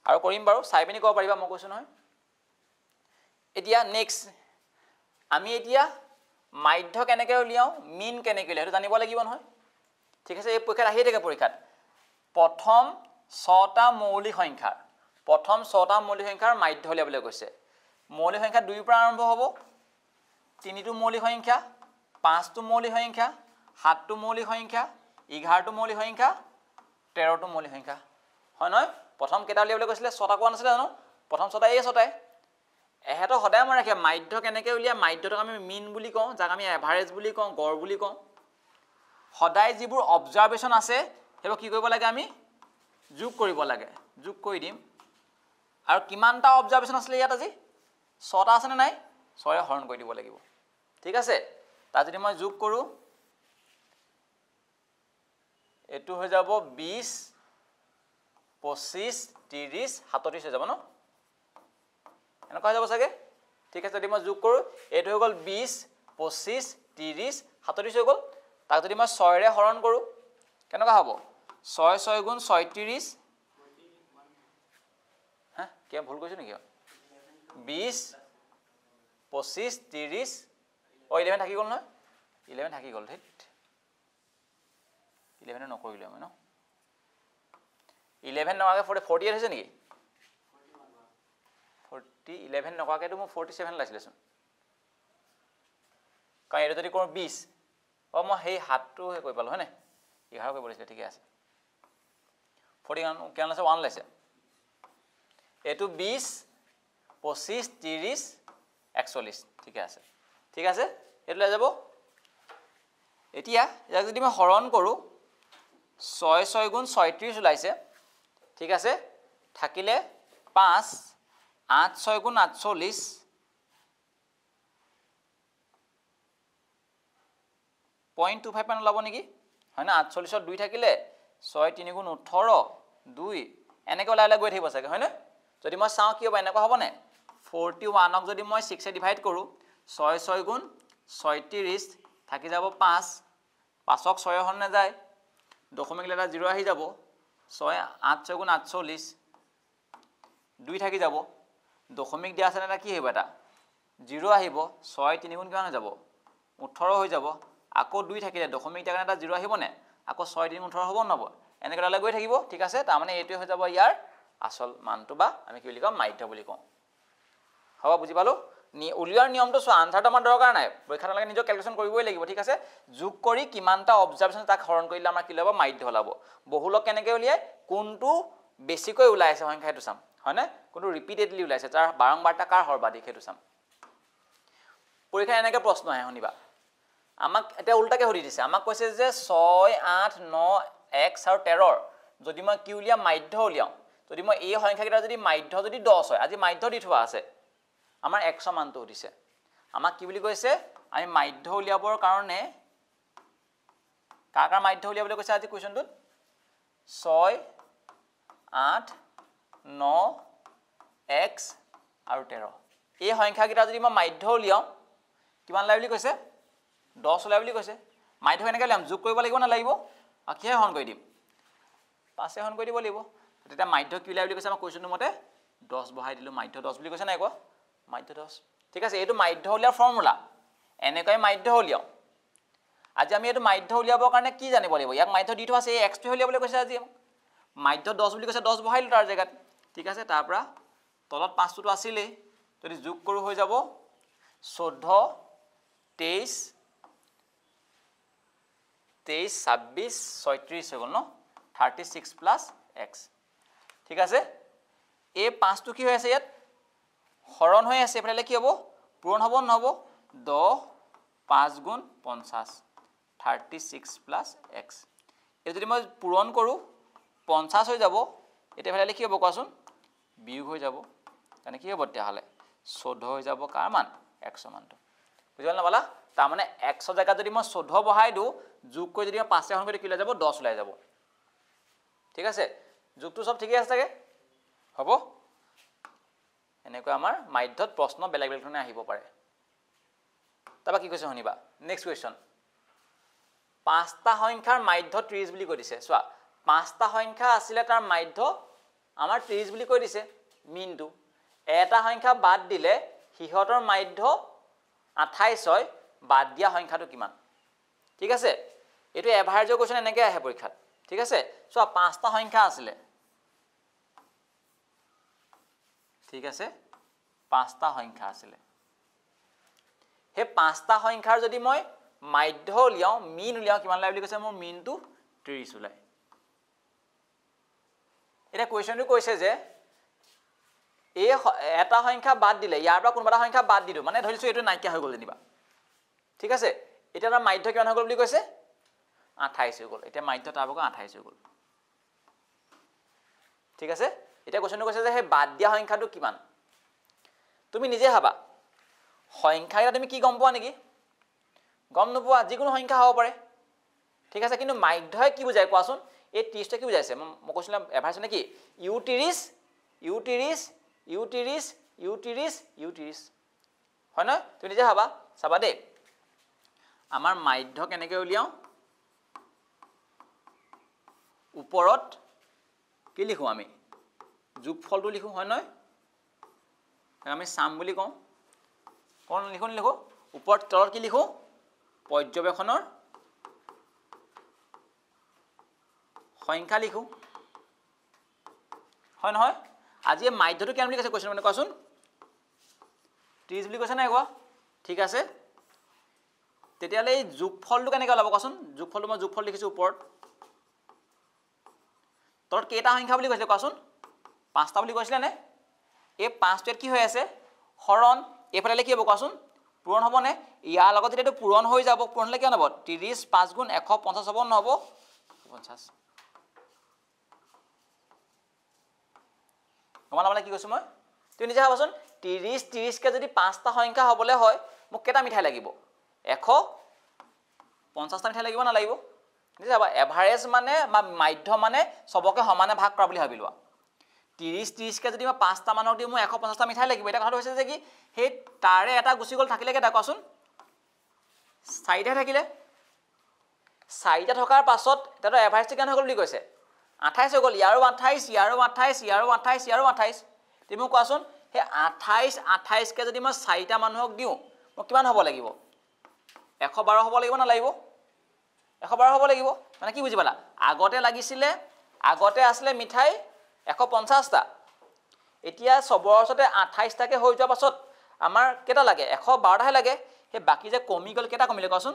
আৰু কৰিম বাৰু চাই পিনি ক'ব পাৰিবা মই কৈছোঁ নহয় এতিয়া নেক্সট আমি এতিয়া মাধ্য কেনেকৈ উলিয়াও মিন কেনেকৈ উলিয়াও সেইটো জানিব লাগিব নহয় ঠিক আছে এই পৰীক্ষাত আহিয়ে থাকে পৰীক্ষাত প্ৰথম 6টা মৌলিক সংখ্যাৰ মাধ্য উলিয়াবলৈ কৈছে মৌলিক সংখ্যা 2 পৰা আৰম্ভ হ'ব 3টো মৌলিক সংখ্যা 5টো মৌলিক সংখ্যা 7টো মৌলিক সংখ্যা 11টো মৌলিক সংখ্যা 13টো মৌলিক সংখ্যা হয় নহয় প্ৰথম কেইটা উলিয়াবলৈ কৈছিলে 6টা কোৱা নাছিলে জানো প্ৰথম 6টা এই 6টাই এহেতো সদায় মনে ৰাখে মাধ্য কেনেকৈ উলিয়াই মাধ্যটোক আমি মিন বুলি কওঁ যাক আমি এভাৰেজ বুলি কওঁ গড় বুলি কওঁ সদায় যিবোৰ অবজাৰভেশ্যন আছে সেইবোৰ কি কৰিব লাগে আমি যোগ কৰিব লাগে যোগ কৰি দিম আৰু কিমানটা অবজাৰভেশ্যন আছিলে ইয়াত আজি 6টা আছে নে নাই 6 এ হৰণ কৰি দিব লাগিব ঠিক আছে তাত যদি মই যোগ কৰোঁ এটো হৈ যাব 20 25 30 37 হৈ যাব ন এনেকুৱা হৈ যাব চাগে ঠিক আছে যদি মই যোগ কৰোঁ এইটো হৈ গ'ল 20 25 30 37 হৈ গ'ল তাক যদি মই 6 ৰে হৰণ কৰোঁ কেনেকুৱা হ'ব 6 6 গুণ 36 হা কি ভুল কৈছো নেকি 20 25 30 ও 11 থাকি গ'ল নহয় 11 থাকি গ'ল ঠিক 11 নকৰিলে মই ন 11 নকাকে 48 হৈছে নেকি 11 নকাকে তো মই 47 লাইছিলেচোন কাৰণ এটা যদি কৰোঁ 20 মই সেই হাতটো হে কৈ পালো হয়নে 11 কৈ পৰিছিলে ঠিকে আছে 41 কেন আছে 1 লাইছে এটো 20 25 30 41 ঠিক আছে এটো লৈ যাব এতিয়া ইয়াক যদি মই হৰণ কৰোঁ 6 6 গুণ 36 ওলাইছে ঠিক আছে থাকিলে 5 8 6 গুণ 48 0.25 মান ওলাব নেকি হয় না 48 ৰ 2 থাকিলে 6 3 গুণ 18 2 এনেকৈ ওলাই গৈ থাকিব চাগে হয় না যদি মই চাওঁ কি হ'ব এনেকুৱা হ'ব নে 41 ক যদি মই 6 এ ডিভাইড কৰোঁ 6 6 গুণ 36 থাকি যাব 5 5ক 6 হৰণ নাযায় দশমিক এটা 0 আহি যাব 6 8 6 গুণ 48 2 থাকি যাব দশমিক দিয়া আছে না কি হ'ব এটা 0 আহিব 6 3 গুণ কিমান হৈ যাব 18 হৈ যাব আকৌ 2 থাকিলে দশমিক দিয়া এটা 0 আহিব নে আকৌ 6 3 18 হ'ব নহব এনেকৈ ওলাই গৈ থাকিব ঠিক আছে তাৰ মানে এইটোৱে হৈ যাব ইয়াৰ আসল মানটো বা আমি কি বুলি কম মাধ্য বুলি কওঁ হ'ব বুজি পালো উলিয়াৰ নিয়মটো চোৱা আনসাৰটো আমাৰ দৰকাৰ নাই পৰীক্ষাত লাগে নিজৰ ক্যালকুলেশন কৰিবই লাগিব ঠিক আছে যোগ কৰি কিমানটা অবজাৰভেশ্যন তাক হৰণ কৰিলে আমাৰ কি ল'ব মাধ্য ওলাব বহুলক কেনেকৈ উলিয়াই কোনটো বেছিকৈ ওলাইছে সংখ্যা হেতু চাম হয়নে কোনটো ৰিপিটেডলি ওলাইছে তাৰ বাৰংবাৰটা কাৰ সৰ্বাধিক হেতু চাম পৰীক্ষা এনেকৈ প্ৰশ্ন আহে শুনিবা আমাক এটা উল্টাকে হৰি দিছে আমাক কৈছে যে 6 8 9 x আৰু 13 যদি মই কি উলিয়াম মাধ্য উলিয়াম যদি মই এই সংখ্যাকেইটা যদি মাধ্য যদি 10 হয় আজি মাধ্য দি থোৱা আছে আমাৰ 100 মানটো দিছে আমাক কি বুলি কৈছে আমি মাধ্য উলিয়াবৰ কাৰণে কাৰ মাধ্য উলিয়াবলৈ কৈছে আজি কোৱেশ্চনটোত 6 8 9 x আৰু 13 এই সংখ্যাকেইটা যদি মই মাধ্য উলিয়াও কিমান লাগে বুলি কৈছে 10 ওলাই বুলি কৈছে মাধ্য কেনেকৈ উলিয়াম যোগ কৰিব লাগিব না লাগিব আৰু কিহে হৰণ কৰি দিম 5 এ হৰণ কৰি দিব লাগিব তেতিয়া মাধ্য কি ওলাই বুলি কৈছে আমাৰ কোৱেশ্চনটোৰ মতে 10 বহাই দিলো মাধ্য 10 বুলি কৈছে নাই কোৱা মাধ্য 10 ঠিক আছে এইটো মাধ্য উলিয়াৰ ফৰ্মুলা এনেকৈ মাধ্য উলিয়াও আজি আমি এইটো মাধ্য উলিয়াবৰ কাৰণে কি জানিব লাগিব ইয়াক মাধ্য দি থোৱা আছে এই x টো উলিয়াবলৈ কৈছে আজি মাধ্য 10 বুলি কৈছে 10 বহাইলো তাৰ জায়গাত ঠিক আছে তাৰ পৰা তলত 5 টো আছিলে যদি যোগ কৰো হৈ যাব 14 23 23 26 36 হৈ গ'ল ন 36 প্লাস x ঠিক আছে এই 5 টো কি হৈ আছে ইয়াত হৰণ হৈ আছে এফালে কি হ'ব পূৰণ হ'ব নহব 10 5 গুণ 50 36 প্লাস x এই যদি মই পূৰণ কৰো 50 হৈ যাব এটা এফালে কি হ'ব কোৱাচোন বিয়োগ হৈ যাব মানে কি হ'ব তেতিয়াহলে 14 হৈ যাব কাৰ মান 100 মানটো বুজিলা না বালা তাৰ মানে 100 জায়গা যদি মই 14 বহাই দিও যোগ কৰি যদি মই 5 এ হৰণ কৰি কি ওলাই যাব 10 ওলাই যাব ঠিক আছে যোগটো সব ঠিকই আছে থাকে হ'ব এনেকৈ আমাৰ মাধ্যত প্ৰশ্ন বেলেগ বেলেগ ধৰণে আহিব পাৰে তাবা কি কৈছে শুনিবা নেক্সট কোৱেশ্চন পাঁচটা সংখ্যাৰ মাধ্য 30 বুলি কৈ দিছে চোৱা পাঁচটা সংখ্যা আছিল তাৰ মাধ্য আমাৰ 30 বুলি কৈ দিছে মিনটো এটা সংখ্যা বাদ দিলে হিহতৰ মাধ্য 28 হয় বাদ দিয়া সংখ্যাটো কিমান ঠিক আছে এটো এভাৰেজৰ কোৱেশ্চন এনেকৈ আহে পৰীক্ষাত ঠিক আছে সো পাঁচটা সংখ্যা আছিল ঠিক আছে পাঁচটা সংখ্যা আছিল হে পাঁচটা সংখ্যাৰ যদি মই মাধ্য উলিয়াও মিন উলিয়াও কিমান লাই বুলি কৈছে মোৰ মিনটো 30 উলাই এটা কোৱেশ্চনটো কৈছে যে এই এটা সংখ্যা বাদ দিলে ইয়াৰ পৰা কোনবা সংখ্যা বাদ দিলো মানে ধৰিছো এটো নাইকিয়া হৈ গল যেনিবা ঠিক আছে এটা তাৰ মাধ্য কিমান হৈ গল বুলি কৈছে 28 হৈ গল এটা মাধ্য তাৰ ভাগ 28 হৈ গল ঠিক আছে এটা কোৱেশ্চনটো কৈছে যে হে বাদ দিয়া সংখ্যাটো কিমান তুমি নিজে ভাবা সংখ্যা এটা তুমি কি গম পোৱা নেকি গম নোপোৱা যিকোনো সংখ্যা হ'ব পাৰে ঠিক আছে কিন্তু মাধ্যই কি বুজায় কোৱাচোন এই 30 টা কি বুজাইছে মই কৈছিলাম এভাৰেজ নেকি u30 হয় না তুমি নিজে ভাবা চাবা দে আমাৰ মাধ্য কেনেকৈ উলিয়াও ওপৰত কি লিখো আমি যোগফলটো লিখো হয় নহয় আমি সাম বুলি কওঁ কোন লিখো ওপৰত তলত কি লিখো পৰ্যবেক্ষণৰ সংখ্যা লিখো হয় নহয় আজি এই মাধ্যটো কেনে বুলি কৈছে কোৱেশ্চন মানে কোৱাচোন 30 বুলি কৈছে নাই কোৱা ঠিক আছে তেতিয়ালে এই যোগফলটো কেনেকৈ ওলাব কোৱাচোন যোগফলটো মই যোগফল লিখিছো ওপৰত তলত কেইটা সংখ্যা বুলি কৈছে কোৱাচোন পাঁচটা বুলি কৈছিলে নে এই পাঁচটোত কি হৈ আছে হৰণ এফালে কি হ'ব কোৱাচোন পূৰণ হ'ব নে ইয়াৰ লগত যেটো পূৰণ হৈ যাব পূৰণ হলে কি হ'ব 30 5 গুণ 150 হ'ব নহব 50 কমালা কি কৈছো মই তুমি নিজে ভাবাচোন 30 কে যদি পাঁচটা সংখ্যা হ'বলে হয় মোক কেটা মিঠাই লাগিব 150টা মিঠাই লাগিব না লাগিব নিজে ভাবা এভাৰেজ মানে বা মাধ্য মানে সবকে সমানে ভাগ কৰা বুলি ভাবিলোৱা 30 কে যদি মই পাঁচটা মানক দিও মই 150টা মিঠাই লাগিব এটা কথা হৈছে যে কি হে তাৰে এটা গুছি গল থাকিলে কেটা কোৱাচোন চাৰিটা থাকিলে চাৰিটা থকাৰ পাছত এটা এভাৰেজ কিমান হৈ গল বুলি কৈছে 28 হৈ গল ইয়াৰো 28 তুমি কোৱাচোন হে 28 কে যদি মই চাৰিটা মানুহক দিও মই কিমান হ'ব লাগিব 112 হ'ব লাগিব না লাগিব 112 হ'ব লাগিব মানে কি বুজি পালা আগতে লাগিছিলে আগতে আসলে মিঠাই 150টা এতিয়া সবৰসতে 28 টাকে হৈ যোৱা পাছত আমাৰ কেটা লাগে 112 হে লাগে হে বাকি যে কমি গল কেটা কমিলে কোৱাচোন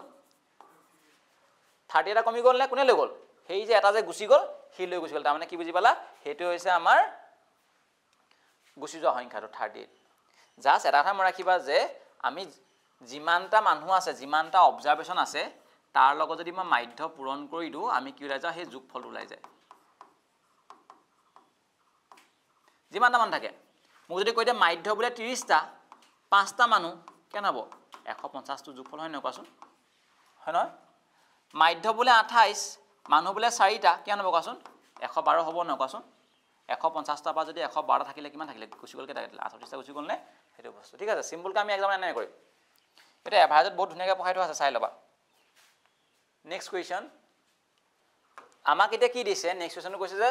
30 টা কমি গল নে কোনে লৈ গল হেই যে এটা যে গুছি গল হি লৈ গুছি গল তাৰ মানে কি বুজি পালা হেতু হৈছে আমাৰ গুছি যোৱা সংখ্যাটো 38 জাস্ট এটা কথা মনে ৰাখিবা যে আমি যিমানটা মানুহ আছে যিমানটা অবজাৰভেশন আছে তাৰ লগত যদি মই মাধ্য পূৰণ কৰি দিও আমি কি ওলাই যাও হে যোগফল ওলাই যায় যিমানটা মান থাকে মোক যদি কৈ দে মাধ্য বুলে 30 টা পাঁচটা মানুহ কেন হ'ব 150 টো যোগফল হয় ন কোৱাচোন হয় ন মাধ্য বুলে 28 মানুহ বুলে 4টা কেন হ'ব কোৱাচোন 112 হ'ব ন কোৱাচোন 150 টা পা যদি 112 থাকিলে কিমান থাকিলে গুছি গল কেটা 38 টা গুছি গল নে হেতু বস্তু ঠিক আছে সিম্পল কা আমি এক্সাম এনে কৰিম এটা এভাৰেজত বহুত ধুনিয়াকৈ পঢ়াই থোৱা আছে চাই লবা নেক্সট কোৱেশ্চন আমাক এটা কি দিছে নেক্সট কোৱেশ্চনটো কৈছে যে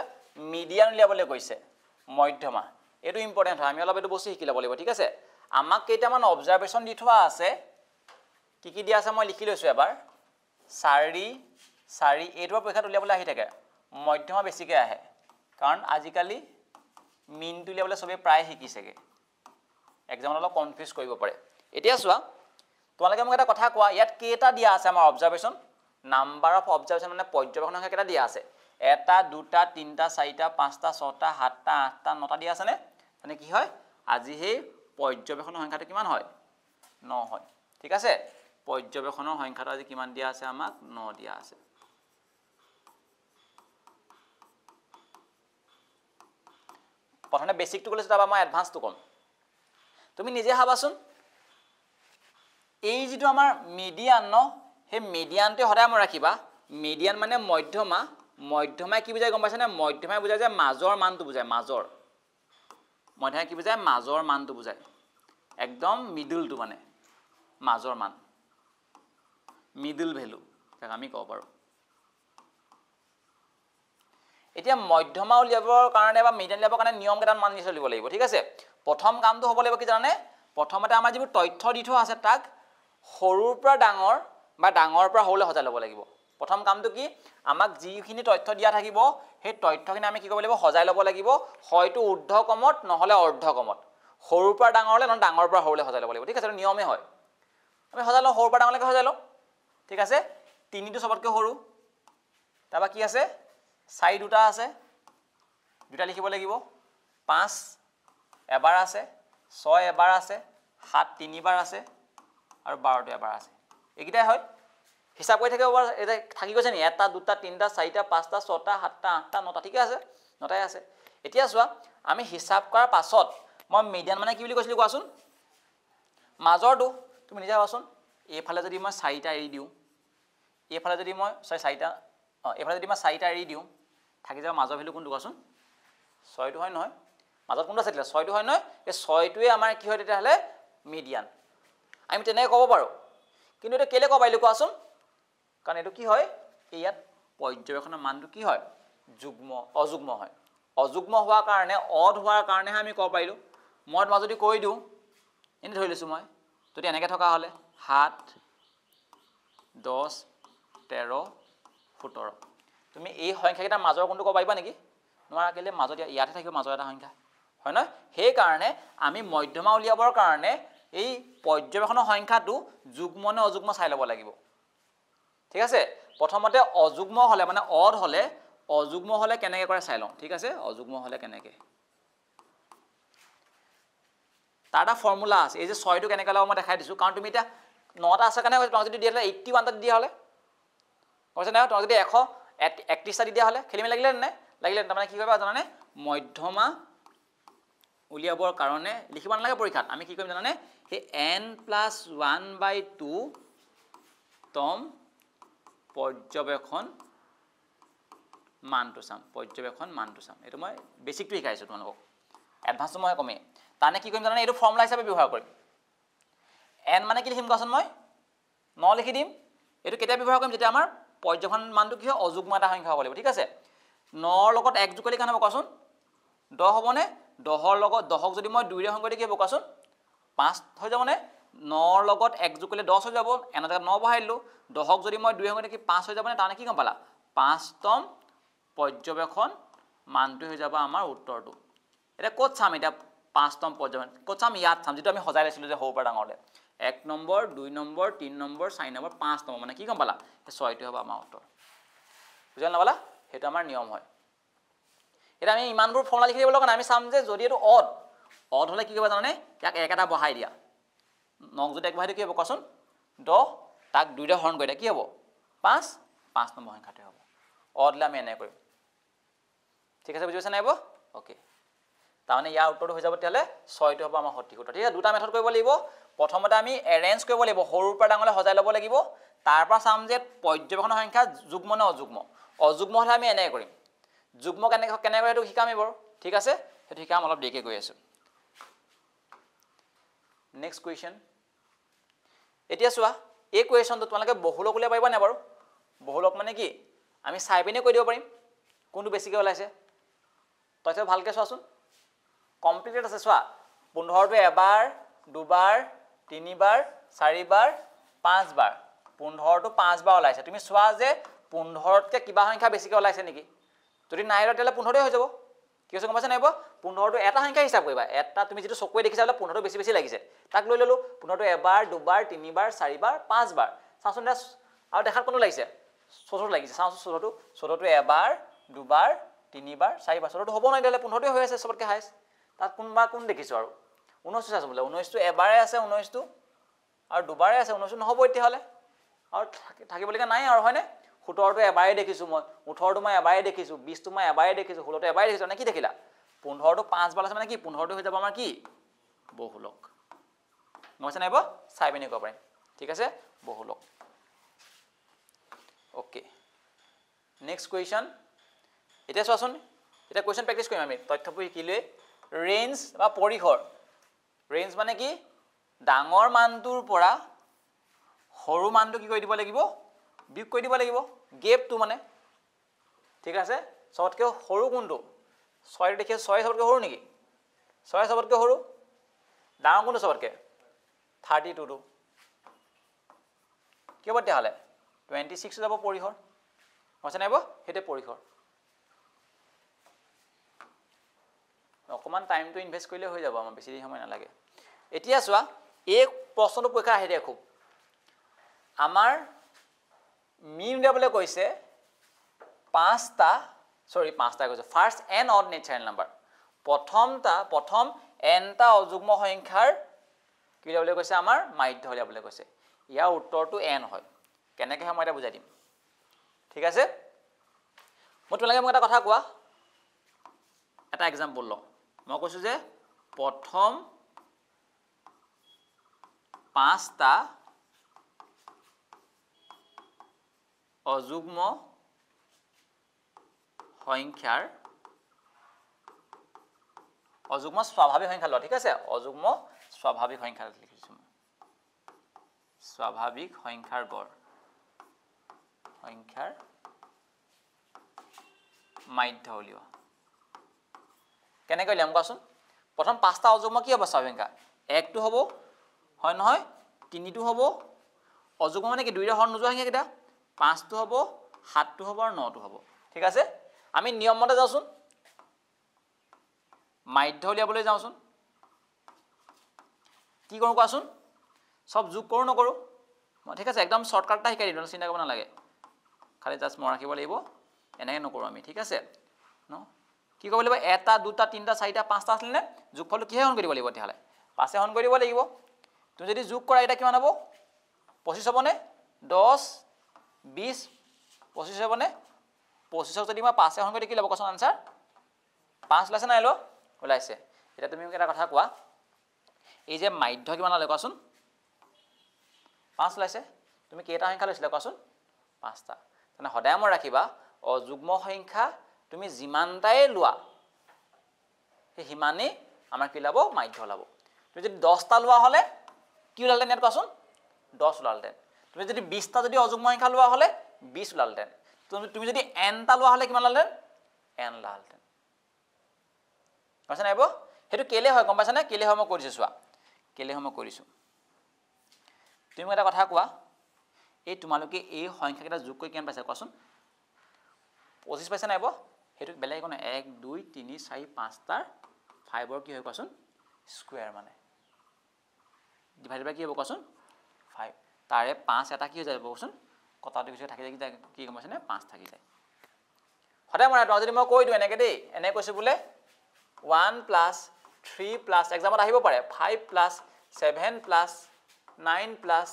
মিডিয়ান উলিয়াবলৈ কৈছে মধ্যমা এটো ইম্পৰ্টেন্ট হয় আমি অলপ এটো বস্তু শিকি ল'ব লাগিব ঠিক আছে আমাক কেইটামান অবজাৰভেশন দি থোৱা আছে কি দিয়া আছে মই লিখি লৈছো এবাৰ 4 এইটোৰ পৰীক্ষাত উলিয়াবলৈ আহি থাকে মধ্যমা বেছিকে আহে কাৰণ আজিকালি মিনটো উলিয়াবলৈ সবে প্ৰায় শিকিছেগে এক্সামত অলপ কনফিউজ কৰিব পাৰে এতিয়া চোৱা তোমালোকে মোক এটা কথা কোৱা ইয়াত কেটা দিয়া আছে আমাৰ অবজাৰভেশন নাম্বাৰ অফ অবজাৰভেশন মানে পৰ্যবেক্ষণ সংখ্যা কেটা দিয়া আছে এটা দুটা তিনটা চাৰিটা পাঁচটা ছটা সাতটা আঠটা নটা দিয়া আছে নে মানে কি হয় আজি হে পৰ্যবেক্ষণৰ সংখ্যাটো কিমান হয় 9 হয় ঠিক আছে পৰ্যবেক্ষণৰ সংখ্যাটো আজি কিমান দিয়া আছে আমাক 9 দিয়া আছে প্ৰথমে বেসিকটো কলে তাবা মই এডভান্সটো কম তুমি নিজে ভাবাচোন এই যেটো আমাৰ মিডিয়ান ন হে মিডিয়ানটো হদায় মই ৰাখিবা মিডিয়ান মানে মধ্যমা মধ্যমা কি বুজায় গম পাইছা না মধ্যমা বুজায় যে মাজৰ মানটো বুজায় মাজৰ মধ্যমা কি বুজায় মাজৰ মানটো বুজায় একদম মিডলটো মানে মাজৰ মান মিডল ভ্যালু তাক আমি কব পাৰো এতিয়া মধ্যমা উলিয়াবৰ কাৰণে বা মিডিয়ান উলিয়াবৰ কাৰণে নিয়ম কেইটামান মানি চলিব লাগিব ঠিক আছে প্ৰথম কামটো হ'ব লাগিব কি জানে প্ৰথমতে আমাৰ যিবোৰ তথ্য দি থোৱা আছে তাক সৰুৰ পৰা ডাঙৰ বা ডাঙৰৰ পৰা সৰুলৈ সজাই ল'ব লাগিব প্ৰথম কামটো কি আমাক যিখিনি তথ্য দিয়া থাকিব সেই তথ্যখিনি আমি কি কৰিব লাগিব সজাই ল'ব লাগিব হয়তো ঊৰ্ধ্বক্ৰমত নহলে অৰ্ধক্ৰমত সৰুৰ পৰা ডাঙৰলৈ নহয় ডাঙৰৰ পৰা সৰুলৈ সজাই ল'ব লাগিব ঠিক আছে এইটো নিয়মে হয় আমি সজাই লওঁ সৰুৰ পৰা ডাঙৰলৈকে সজাই লওঁ ঠিক আছে 3টো সবতকৈ সৰু তাৰপৰা কি আছে 4 দুটা আছে দুটা লিখিব লাগিব 5 এবাৰ আছে 6 এবাৰ আছে 7 তিনিবাৰ আছে আৰু 12টো এবাৰ আছে এইকেইটাই হয় হিচাপ কৰি থাকিব এটা থাকি গৈছে নি 1 2 3 4 5 6 7 8 9 ঠিক আছে 9টাই আছে এতিয়া চোৱা আমি হিচাপ কৰাৰ পাছত মই মিডিয়ান মানে কি বুলি কৈছিলো কোৱাচোন মাজৰটো তুমি নিজে ভাবাচোন এইফালে যদি মই 4টা এৰি দিওঁ এইফালে যদি মই 4টা এইফালে যদি মই 4টা এৰি দিওঁ থাকি যাব মাজৰ ভ্যালু কোনটো কোৱাচোন 6টো হয় নহয় মাজত কোনটো আছে 6টো হয় নহয় এই 6টোৱে আমাৰ কি হয় তেতিয়াহলে মিডিয়ান আমি তেনেকৈ ক'ব পাৰো কিন্তু এটা কেলে ক'ব পাৰিলো কোৱাচোন কাৰণ এটো কি হয় ইয়াত পৰ্যবেক্ষণৰ মানটো কি হয় যুগ্ম অযুগ্ম হয় অযুগ্ম হোৱাৰ কাৰণে অড হোৱাৰ কাৰণে আমি ক'ব পাৰিলো মই যদি কৈ দিওঁ এনে ধৰি লৈছো মই যদি এনেকৈ থকা হলে 7 10 13 17 তুমি এই সংখ্যাকেইটাৰ মাজৰ কোনটো ক'ব পাৰিবা নেকি নোৱাৰা কেলে মাজত ইয়াতে থাকিব মাজৰ এটা সংখ্যা হয় না সেই কাৰণে আমি মধ্যমা উলিয়াবৰ কাৰণে এই পৰ্যবেক্ষণৰ সংখ্যাটো যুগ্ম নে অযুগ্ম চাই ল'ব লাগিব ঠিক আছে প্ৰথমতে অযুগ্ম হলে মানে অড হলে অযুগ্ম হলে কেনেকৈ কৰে চাই লওঁ ঠিক আছে অযুগ্ম হলে কেনেকৈ তাৰ এটা ফৰ্মুলা আছে এই যে 6টো কেনেকৈ লাভ মই দেখাই দিছো কাৰণ তুমি এতিয়া 9টা আছে কাৰণে তোমাক যদি দিয়া হলে 81টা দিয়া হলে কৈছে না তোমাক যদি 131টা দিয়া হলে খেলি লাগিলে নাই লাগিলে তাৰমানে কি কৰিবা জানানে মধ্যমা উলিয়াবৰ কাৰণে লিখিব নালাগে পৰীক্ষাত আমি কি কৰিম জানানে সেই n+1/2 তম পৰ্যবেক্ষণ মানটো চাম এইটো মই বেসিকটো শিকাইছো তোমালোকক এডভান্সটো মই কমে তানে কি কৰিম জানানে এইটো ফৰ্মুলা হিচাপে ব্যৱহাৰ কৰিম n মানে কি লিখিম কোৱাচোন মই 9 লিখি দিম এইটো কেতিয়া ব্যৱহাৰ কৰিম যেতিয়া আমাৰ পৰ্যবেক্ষণ মানটো কি হয় অযুগ্ম এটা সংখ্যা হ'ব লাগিব ঠিক আছে 9 লগত 1 যোগ কৰিলে কেনে হ'ব কোৱাচোন 10 হ'বনে 10ৰ লগত 10ক যদি মই 2 ৰে সং কৰি কি হ'ব কোৱাচোন 5 হৈ যাবনে 9ৰ লগত 1 যোগ কৰিলে 10 হৈ যাব এনা জায়গাত 9 বহাই দিলো 10ক যদি মই 2 সং কৰি কি 5 হৈ যাবনে তানে কি গম পালা 5তম পৰ্যবেক্ষণ মানটো হৈ যাব আমাৰ উত্তৰটো এটা ক'ত চাম এটা 5তম পৰ্যবেক্ষণ ক'ত চাম ইয়াত চাম যেটো আমি সজাই লৈছিলো যে সৰু পৰা ডাঙৰলে 1 number 2 number 3 number 4 number 5 number মানে কি গম পালা 6টো হ'ব আমাৰ উত্তৰ বুঝা নাপালা হেতু আমাৰ নিয়ম হয় এটা আমি ইমানবোৰ ফৰ্মুলা লিখি দিব লগা আমি চাম যে যদি এটো অড হলে কি কৰিব জানানে ইয়াক এক এটা বহাই দিয়া 9 যদি এক বহাই দিয়া কি হ'ব কোৱাচোন 10 তাক 2 ৰে হৰণ কৰি দিয়া কি হ'ব 5 নম্বৰ সংখ্যাটো হ'ব অডলে আমি এনে কৰিম ঠিক আছে বুজি পাইছা নাইব ওকে তাৰমানে ইয়াৰ উত্তৰটো হৈ যাব তেতিয়ালে 6টো হ'ব আমাৰ সঠিক উত্তৰ ঠিক আছে দুটা মেথড কৰিব লাগিব প্ৰথমতে আমি এৰেঞ্জ কৰিব লাগিব সৰুৰ পৰা ডাঙৰলৈ সজাই ল'ব লাগিব তাৰ পৰা চাম যে পৰ্যবেক্ষণৰ সংখ্যা যুগ্ম নে অযুগ্ম হলে আমি এনে কৰিম যুগ্ম কেনে কৰে সেইটো শিকাম এবাৰ ঠিক আছে সেইটো শিকাম অলপ দেৰিকৈ গৈ আছো নেক্সট কোৱেশ্চন এতিয়া চোৱা এই কোৱেশ্চনটো তোমালোকে বহুলক উলিয়াব পাৰিবা নে বাৰু বহুলক মানে কি আমি চাই পিনে কৈ দিব পাৰিম কোনটো বেছিকৈ ওলাইছে তইতো ভালকৈ চোৱাচোন কমপ্লিটেড আছে চোৱা 15টো এবাৰ দুবাৰ তিনিবাৰ চাৰিবাৰ পাঁচবাৰ 15টো 5 বাৰ ওলাইছে তুমি চোৱা যে 15তকৈ কিবা সংখ্যা বেছিকৈ ওলাইছে নেকি যদি নাই তেতিয়ালে 15তে হৈ যাব কি হৈছে গম পাইছা নাইব 15টো এটা সংখ্যা হিচাপ কৰিবা এটা তুমি যেটো চকুৱে দেখিছা বলে 15টো বেছি লাগিছে তাক লৈ ললো 15টো এবাৰ দুবাৰ তিনিবাৰ চাৰিবাৰ পাঁচবাৰ চাচোন আৰু দেখাত কোনটো লাগিছে 14টো লাগিছে চাওঁচোন 14টো এবাৰ দুবাৰ তিনিবাৰ চাৰিবাৰ 14টো হ'ব নাই দিলে 15টো হৈ আছে সবতকৈ হাইছ তাত কোন দেখিছো আৰু 19 আছে বোলে 19টো এবাৰে আছে 19টো আৰু দুবাৰে আছে 19 নহব এতিয়া হলে আৰু থাকিবলগা নাই আৰু হয়নে 17টো এবাৰে দেখিছো মই 18টো মই এবাৰে দেখিছো 20টো মই এবাৰে দেখিছো 16টো এবাৰে দেখিছো নে কি দেখিলা 15টো 5 বাৰ আছে মানে কি 15টো হৈ যাব আমাৰ কি বহুলক গমছে নাইব চাই পিনে কৈ পাৰিম ঠিক আছে বহুলক ওকে নেক্সট কোৱেশ্চন এটা চোৱাচোন এটা কোৱেশ্চন প্ৰেক্টিছ কৰিম আমি তথ্যবোৰ শিকিলে ৰেঞ্জ বা পৰিসৰ ৰেঞ্জ মানে কি ডাঙৰ মানটোৰ পৰা সৰু মানটো কি কৰি দিব লাগিব বিয়োগ কৰি দিব লাগিব গেপটো মানে ঠিক আছে সবতকৈ সৰু কোনটো 6 দেখিছে 6 সবতকৈ সৰু নেকি 6 সবতকৈ সৰু ডাঙৰ কোনটো সবতকৈ 32 টো কি হ'ব তেতিয়াহ'লে 26 যাব পৰিসৰ হৈছে নাইব হেতে পৰিসৰ অকমান টাইমটো ইনভেস্ট কৰিলে হৈ যাব আমাৰ বেছি সময় নালাগে এতিয়া চোৱা এই প্ৰশ্নটো পৰীক্ষা আহি দেখো আমাৰ মিন উলিয়াবলৈ কৈছে পাঁচটা কৈছে first N odd natural number প্ৰথম এনটা অযুগ্ম সংখ্যাৰ কি উলিয়াবলৈ কৈছে আমাৰ মাধ্য উলিয়াবলৈ কৈছে ইয়াৰ উত্তৰটো এন হয় কেনেকৈ হয় মই এটা বুজাই দিম ঠিক আছে মই তোমালোকে মোক এটা কথা কোৱা এটা এক্সাম্পল লওঁ মই কৈছো যে প্ৰথম পাঁচটা অযুগ্ম সংখ্যাৰ অযুগ্ম স্বাভাৱিক সংখ্যা ল ঠিক আছে অযুগ্ম স্বাভাৱিক সংখ্যা লিখিছো স্বাভাৱিক সংখ্যাৰ গড় সংখ্যাৰ মাধ্য উলিওৱা কেনেকৈ লিয়াম কোৱাচোন প্ৰথম পাঁচটা অযুগ্ম কি হ'ব স্বাভাৱিক সংখ্যা 1 টো হ'ব হয় নহয় 3 টো হ'ব অযুগ্ম মানে কি 2 ৰ হৰণ নোযোৱা সংখ্যা কেইটা 5 টো হ'ব 7 টো হ'ব আৰু 9 টো হ'ব ঠিক আছে আমি নিয়ম মতে যাওঁচোন মাধ্য উলিয়াবলৈ যাওঁচোন কি কৰোঁ কোৱাচোন সব যোগ কৰোঁ নকৰোঁ মই ঠিক আছে একদম শৰ্টকাট এটা শিকাই দিম চিন্তা কৰিব নালাগে খালি জাষ্ট মই ৰাখিব লাগিব এনেকৈ নকৰোঁ আমি ঠিক আছে ন কি কৰিব লাগিব এটা দুটা তিনিটা চাৰিটা পাঁচটা আছিল নে যোগফলটো কিহে হৰণ কৰিব লাগিব তেতিয়াহ'লে 5 হৰণ কৰিব লাগিব তুমি যদি যোগ কৰা এটা কিমান হ'ব 25 হ'বনে 10 20 25 হ'বনে 25 যদি মই 5 হৰণ কৰি কি ল'ব কোৱাচোন আনসাৰ 5 ওলাইছে নাই লো ওলাইছে এটা তুমি মোক এটা কথা কোৱা এই যে মাধ্য কিমান ওলালে কোৱাচোন 5 ওলাইছে তুমি কেইটা সংখ্যা লৈছিলা কোৱাচোন 5টা মানে সদায় মই ৰাখিবা অযুগ্ম সংখ্যা তুমি যিমানটাই লোৱা সেই হিমানে আমাৰ কি লাভ মাধ্য লাভ তুমি যদি 10টা লোৱা হলে কি ওলালতেন ইয়াত কোৱাচোন 10 ওলালতেন তুমি যদি 20টা যদি অযুগ্ম সংখ্যা লোৱা হলে 20 ওলালতেন তুমি যদি nটা লোৱা হলে কিমান ওলালতেন n ওলালতেন কৈছা নাইব হেতু কেলে হয় গম পাইছা না কেলে হয় মই কৰিছো চোৱা কেলে হয় মই কৰিছো তুমি এটা কথা কোৱা এই তোমালোকে এই সংখ্যাকেইটা যোগ কৰি কিমান পাইছা কোৱাচোন 25 পাইছা নাইব হেতু বেলেগ কোনো 1 2 3 4 5 টাৰ 5 ৰ কি হয় কোৱাচোন স্কয়াৰ মানে ডিভাইড বাই কি হ'ব কোৱাচোন 5 তাৰে 5 এটা কি হৈ যাব কোৱাচোন কটাটো কিছু থাকি যায় কি গম পাইছা নে 5 থাকি যায় সদায় মই যদি মই কৈ দিও এনেকে দেই এনে কৈছো বুলে 1 plus 3 plus এক্সামত আহিব পাৰে 5 plus 7 plus 9 plus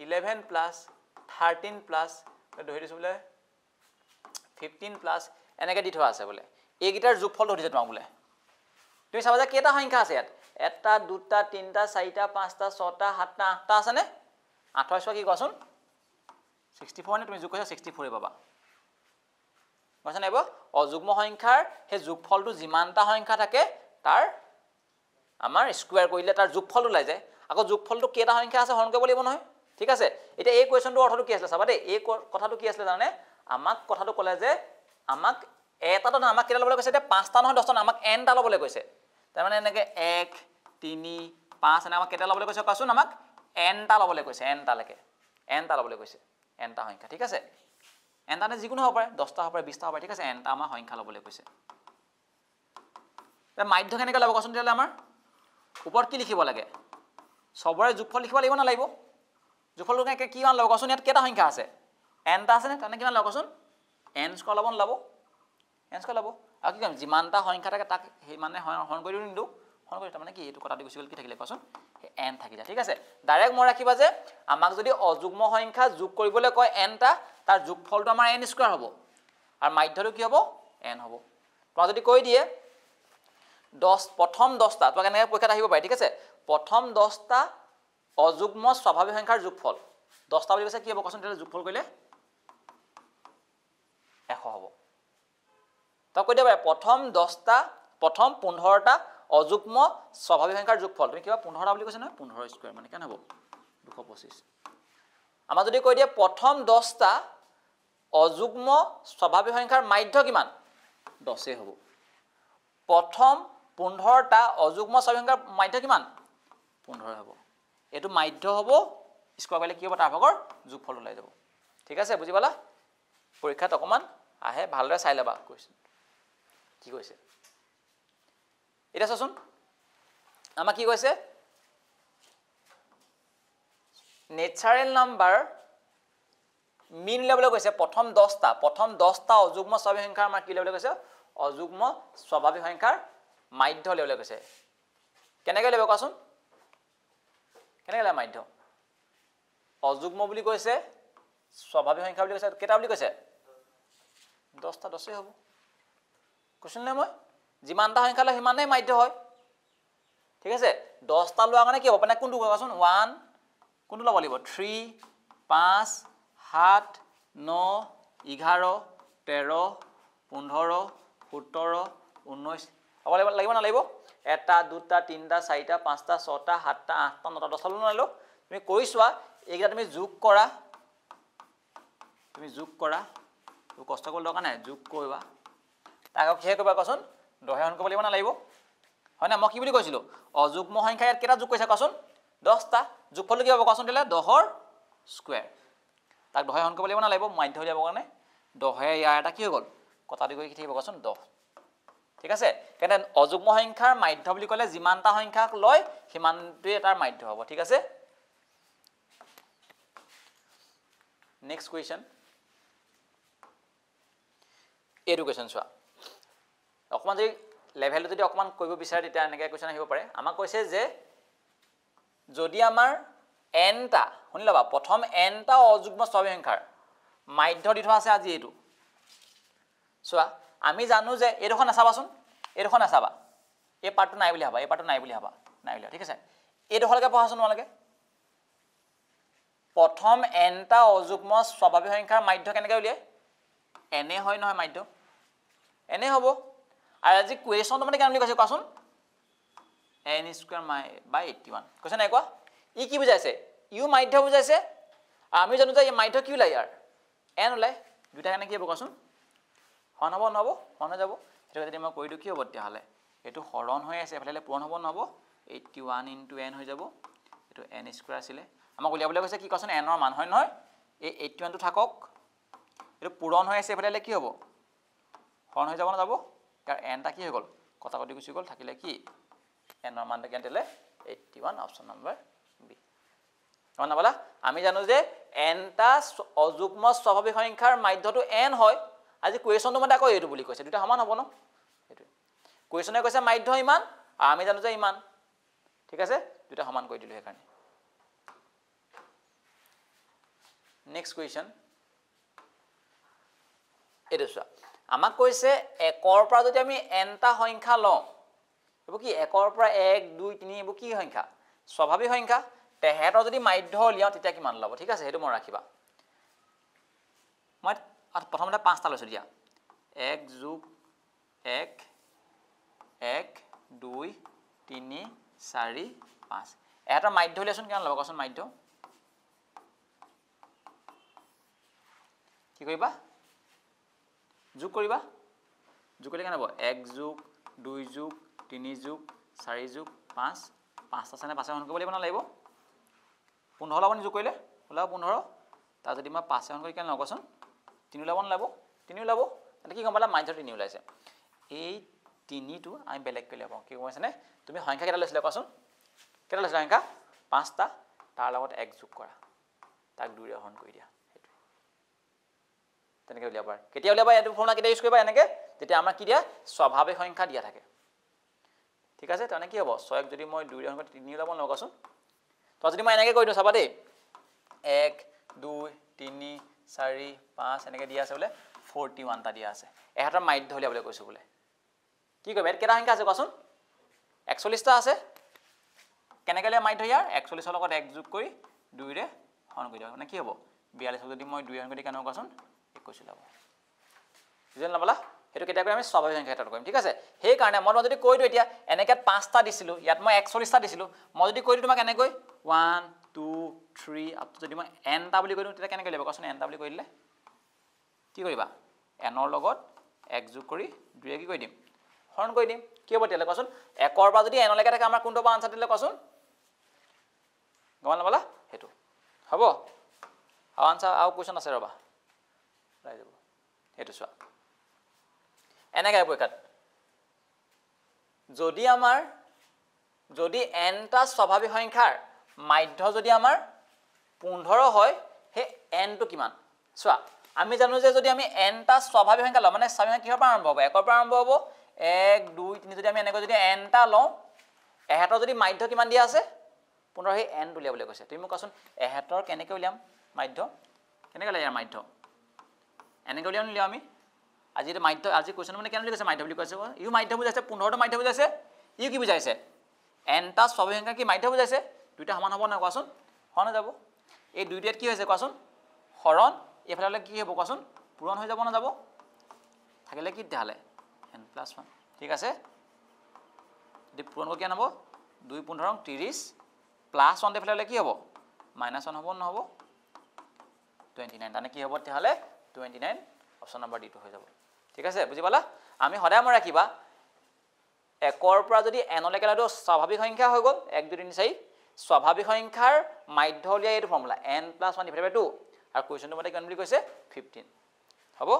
11 plus 13 plus ধৰি দিছো বুলে 15 plus এনেকে দি থোৱা আছে বুলে এই গিটাৰ যোগফল ধৰি দিছে তোমাক বুলে তুমি চাবা যে কেটা সংখ্যা আছে ইয়াত এটা দুটা তিনটা চাৰিটা পাঁচটা ছটা সাতটা আঠটা আছে নে 28 কি কোৱাচোন 64 নে তুমি যোগ কৰিছা 64 পাবা বুঝা নাইব অযুগ্ম সংখ্যাৰ হে যোগফলটো যিমানটা সংখ্যা থাকে তাৰ আমাৰ স্কয়াৰ কৰিলে তাৰ যোগফল ওলাই যায় আকৌ যোগফলটো কেটা সংখ্যা আছে হৰণ কৰিব লাগিব নহয় ঠিক আছে এতিয়া এই কোৱেশ্চনটো অৰ্থটো কি আছিল চাবা দেই এই কথাটো কি আছিল জানে আমাক কথাটো ক'লে যে আমাক এটাটো না আমাক কেটা ল'বলৈ কৈছে এতিয়া 5টা নহয় 10টা আমাক nটা ল'বলৈ কৈছে তাৰ মানে এনেকে 1 3 5 এনে আমাক কেটা ল'বলৈ কৈছে কোৱাচোন আমাক nটা ল'বলৈ কৈছে nটা লৈকে nটা ল'বলৈ কৈছে nটা সংখ্যা ঠিক আছে nটা নে যিকোনো হ'ব পাৰে 10টা হ'ব পাৰে 20টা হ'ব পাৰে ঠিক আছে nটা আমাৰ সংখ্যা ল'বলৈ কৈছে তে মাধ্য কেনেকৈ ল'ব কোৱাচোন তেতিয়ালে আমাৰ ওপৰত কি লিখিব লাগে সবৰে যোগফল লিখিব লাগিব না লাগিব যোগফলটো কেনেকৈ কি মান ল'ব কোৱাচোন ইয়াত কেটা সংখ্যা আছে nটা আছে নে তানে কিমান ল'ব কোৱাচোন n স্কয়াৰ ল'ব ল'ব n স্কয়াৰ ল'ব আৰু কি কৰিম যিমানটা সংখ্যা থাকে তাক সেই মানে হৰণ কৰি নিদো হৰণ কৰি তাৰমানে কি এইটো কথাটো গুছি গ'ল কি থাকিলে কোৱাচোন n থাকি যায় ঠিক আছে ডাইৰেক্ট মই ৰাখিবা যে আমাক যদি অযুগ্ম সংখ্যা যোগ কৰিবলৈ কয় nটা তাৰ যোগফলটো আমাৰ n স্কয়াৰ হ'ব আৰু মাধ্যটো কি হ'ব n হ'ব তোমাক যদি কৈ দিয়ে 10 প্ৰথম 10টা তোমাক এনেকৈ পৰীক্ষাত আহিব পাৰে ঠিক আছে প্ৰথম 10টা অযুগ্ম স্বাভাৱিক সংখ্যাৰ যোগফল 10টা বুলি কৈছে কি হ'ব কোৱাচোন তেলে যোগফল কৰিলে 100 হ'ব তো কৈ দিয়া প্ৰথম 10টা প্ৰথম 15টা অযুগ্ম স্বাভাৱিক সংখ্যাৰ যোগফল তুমি কিবা 15টা বুলি কৈছে না 15 স্কয়াৰ মানে কেন হ'ব 225 আমাৰ যদি কৈ দিয়ে প্ৰথম 10টা অযুগ্ম স্বাভাৱিক সংখ্যাৰ মাধ্য কিমান 10 হ'ব প্ৰথম 15টা অযুগ্ম স্বাভাৱিক সংখ্যাৰ মাধ্য কিমান 15 হ'ব এটো মাধ্য হ'ব স্কয়াৰ কৰিলে কি হ'ব তাৰ ভাগৰ যোগফল ওলাই যাব ঠিক আছে বুজি পালা পৰীক্ষাত অকমান আহে ভালদৰে চাই লবা কোৱেশ্চন কি কৈছে এটা চাচোন আমাৰ কি কৈছে নেচাৰেল নাম্বাৰ মিন লেভেলে কৈছে প্ৰথম 10টা অযুগ্ম স্বাভাৱিক সংখ্যাৰ আমাৰ কি লেভেলে কৈছে অযুগ্ম স্বাভাৱিক সংখ্যাৰ মাধ্য লেভেলে কৈছে কেনেকৈ লেব কোৱাচোন কেনেকৈ লেব মাধ্য অযুগ্ম বুলি কৈছে স্বাভাৱিক সংখ্যা বুলি কৈছে কেটা বুলি কৈছে 10টা 10 হ'ব কোৱেশ্চন নে মই যিমানটা সংখ্যা লয় সিমানেই মাধ্য হয় ঠিক আছে 10টা লোৱা কাৰণে কি হ'ব মানে কোনটো কোৱাচোন 1 কোনটো ল'ব লাগিব 3 5 7 9 11 13 15 17 19 হ'ব লাগিব না লাগিব এটা দুটা তিনটা চাৰিটা পাঁচটা ছটা সাতটা আঠটা নটা 10টা লৈ নালো তুমি কৈ চোৱা এইটা তুমি যোগ কৰা তো কষ্ট কৰিব দৰকাৰ নাই যোগ কৰিবা তাক কি কৰিবা কোৱাচোন 10 অংক কৰিব না লাগিব হয় না মই কি বুলি কৈছিলো অযুগ্ম সংখ্যা ইয়াত কেটা যোগ কৰিছা কোৱাচোন 10টা যোগফল কি হ'ব কোৱাচোন দিলে 10ৰ স্কয়াৰ তাক 10 অংক কৰিব না লাগিব মাধ্য দিব কাৰণে 10 ইয়াৰ এটা কি হৈ গল কথা দি গৈ কি থাকিব কোৱাচোন 10 ঠিক আছে কেনে অযুগ্ম সংখ্যাৰ মাধ্য বুলি কলে যিমানটা সংখ্যাক লয় সিমানটোৱে তাৰ মাধ্য হ'ব ঠিক আছে নেক্সট কোৱেশ্চন এডুকেশন চোৱা অকমান যদি লেভেল যদি অকমান কৰিব বিচাৰে তেতিয়া এনেকৈ কোৱেশ্চন আহিব পাৰে আমাক কৈছে যে যদি আমাৰ nটা শুনি লবা প্ৰথম nটা অযুগ্ম স্বাভাৱিক সংখ্যাৰ মাধ্য দি থোৱা আছে আজি এটো চোৱা আমি জানো যে এডোখন আছাবাচোন এডোখন আছাবা এই পাৰ্টটো নাই বুলি ভাবা এই পাৰ্টটো নাই বুলি ভাবা নাই বুলি ঠিক আছে এডোখৰলৈকে পঢ়াচোন তোমালোকে প্ৰথম nটা অযুগ্ম স্বাভাৱিক সংখ্যাৰ মাধ্য কেনেকৈ উলিয়ায় এনে হয় নহয় মাধ্য এনে হ'ব আৰু আজি কুৱেশ্যনটো মানে কেনে বুলি কৈছে কোৱাচোন n স্কয়াৰ বাই 81 কৈছে নাই কোৱা ই কি বুজাইছে ইউ মাধ্য বুজাইছে আমি জানো যে এই মাধ্য কি ওলাই ইয়াৰ n ওলাই দুটা কেনে কি হ'ব কোৱাচোন হন হ'ব নহব হন হৈ যাব এটা যদি মই কৈ দিও কি হ'ব তেতিয়াহলে এটো হৰণ হৈ আছে এফালে পূৰণ হ'ব নহব 81 * n হৈ যাব এটো n স্কয়াৰ আছিল আমাক উলিয়াবলৈ কৈছে কি কোৱাচোন n ৰ মান হয় নহয় এই 81 টো থাকক এটো পূৰণ হৈ আছে এফালে কি হ'ব হৰণ হৈ যাব না যাব ইয়াৰ n টা কি হৈ গল কথা কটি গুচি গল থাকিলে কি n ৰ মানটো কেনে দিলে 81 অপচন নম্বৰ বি কোন না বলা আমি জানো যে n টা অযুগ্ম স্বাভাৱিক সংখ্যাৰ মাধ্যটো n হয় আজি কুৱেশ্যনটো মতে আকৌ এটো বুলি কৈছে দুটা সমান হ'ব ন এটো কুৱেশ্যনে কৈছে মাধ্য ইমান আৰু আমি জানো যে ইমান ঠিক আছে দুটা সমান কৰি দিলো হেকাৰণে নেক্সট কুৱেশ্যন এটো চোৱা আমাক কৈছে 1 ৰ পৰা যদি আমি n টা সংখ্যা লওঁ এব কি 1 ৰ পৰা 1 2 3 এব কি সংখ্যা স্বাভাৱিক সংখ্যা তেহেতৰ যদি মাধ্য লিয়াও তেতিয়া কিমান ল'ব ঠিক আছে হেতু মন ৰাখিবা মই প্ৰথমতে 5টা লৈছো দিয়া 1 + 1 1 2 3 4 5 এটাৰ মাধ্য লিয়াচোন কিমান ল'ব কোৱাচোন মাধ্য কি কৰিবা যোগ কৰিবা যোগ কৰিলে কেনে হ'ব 1 + 2 + 3 + 4 + 5 5টা চানে 5 অংক কৰিব লাগিব না লাগিব 15 লাবনি যোগ কৰিলে ওলাব 15 তা যদি মই 5 অংক কৰি কেনে লগছন 3 লাবন লাব 3 লাব এটা কি গম পালা মাইনাস 3 ওলাইছে এই 3 টো আমি বেলেগ কৰি লব কি কৈছে নে তুমি সংখ্যা কেটা লৈছিলা কোৱাচোন কেটা লৈছিলা সংখ্যা 5টা তাৰ লগত 1 যোগ কৰা তাক 2 ৰে হৰণ কৰি দিয়া হেতু তেনেকৈ উলিয়াব পাৰ কেতিয়া উলিয়াবা এটো ফৰ্মুলা কেতিয়া ইউজ কৰিবা এনেকে যেতিয়া আমাৰ কি দিয়া স্বাভাৱিক সংখ্যা দিয়া থাকে ঠিক আছে তানে কি হ'ব 6 যদি মই 2 ৰে হৰণ কৰি 3 লাবন লগাছোন তো যদি মই এনেকে কৰি দিও চাবা দেই 1 2 3 4 5 এনেকে দিয়া আছে বলে 41 টা দিয়া আছে এহাতৰ মাধ্য উলিয়াবলৈ কৈছো বলে কি কইবা কেটা সংখ্যা আছে কোৱাচোন 41 টা আছে কেনেকৈ মাধ্য ইয়াৰ 41 ৰ লগত 1 যোগ কৰি 2 ৰে হৰণ কৰি দিবা মানে কি হ'ব 42 যদি মই 2 হৰণ কৰি কেনে কোৱাচোন 21 লাব বুজিল না বলা হেতু কেতিয়া আমি স্বাভাৱিক সংখ্যা এটা কৰিম ঠিক আছে সেই কাৰণে মই যদি কৈ দিও এতিয়া এনেকে 5টা দিছিলো ইয়াত মই 41 টা দিছিলো মই যদি কৈ দিও তোমাক এনেকৈ 1 2 3 আপ যদি মই n টা বুলি কৈ দিও তেতিয়া কেনেকৈ লিখব কোৱাচোন n টা বুলি কৈ দিলে কি কৰিবা n ৰ লগত 1 যোগ কৰি 2 কি কৰি দিম হৰণ কৰি দিম কি হ'ব তেলে কোৱাচোন 1 ৰ পৰা যদি n লৈকে থাকে আমাৰ কোনটো বা আনসাৰ দিলে কোৱাচোন গমল নাপালা হেতু হ'ব আৰু আনসাৰ আৰু কোৱেশ্চন আছে ৰবা ৰাই যাব হেতু চোৱা এনেকৈ পৰীক্ষাত যদি n টা স্বাভাৱিক সংখ্যাৰ মাধ্য যদি আমাৰ 15 হয় হে n টো কিমান চোৱা আমি জানো যে যদি আমি n টা স্বাভাৱিক সংখ্যা লওঁ মানে স্বাভাৱিক সংখ্যা কিহৰ পৰা আৰম্ভ হ'ব 1 ৰ পৰা আৰম্ভ হ'ব 1 2 3 যদি আমি এনেকৈ যদি n টা লওঁ এহেতৰ যদি মাধ্য কিমান দিয়া আছে 15 হে n উলিয়াবলৈ কৈছে তুমি মোক কোৱাচোন এহেতৰ কেনেকৈ উলিয়াম মাধ্য কেনেকৈ উলিয়াম মাধ্য এনেকৈ উলিয়াম নিলিয়াম আমি আজি মাধ্য আজি কোৱেশ্চন মানে কেনে লিখিছে মাধ্য বুলি কৈছে ইউ মাধ্য বুজাইছে 15 টো মাধ্য বুজাইছে ইউ কি বুজাইছে n টা স্বাভাৱিক সংখ্যা কি মাধ্য বুজাইছে দুইটা সমান হ'ব না কোৱাচোন হৰণ হৈ যাব এই দুইটাত কি হৈছে কোৱাচোন হৰণ এফালে কি হ'ব কোৱাচোন পূৰণ হৈ যাব না যাব থাকিলে কি তেহালে n + 1 ঠিক আছে যদি পূৰণ কৰি কি হ'ব 2 15 30 + 1 এফালে কি হ'ব -1 হ'ব নহ'ব 29 তানে কি হ'ব তেহালে 29 অপচন নম্বৰ ডি টো হৈ যাব ঠিক আছে বুজি পালা আমি সদায় মনে ৰাখিবা 1 ৰ পৰা যদি n লৈকে লটো স্বাভাৱিক সংখ্যা হৈ গ'ল 1 2 3 4 স্বাভাৱিক সংখ্যাৰ মাধ্য উলিয়াই এইটো ফৰ্মুলা n + 1 / 2 আৰু কোৱেশ্চনটো মতে কিমান বুলি কৈছে 15 হ'ব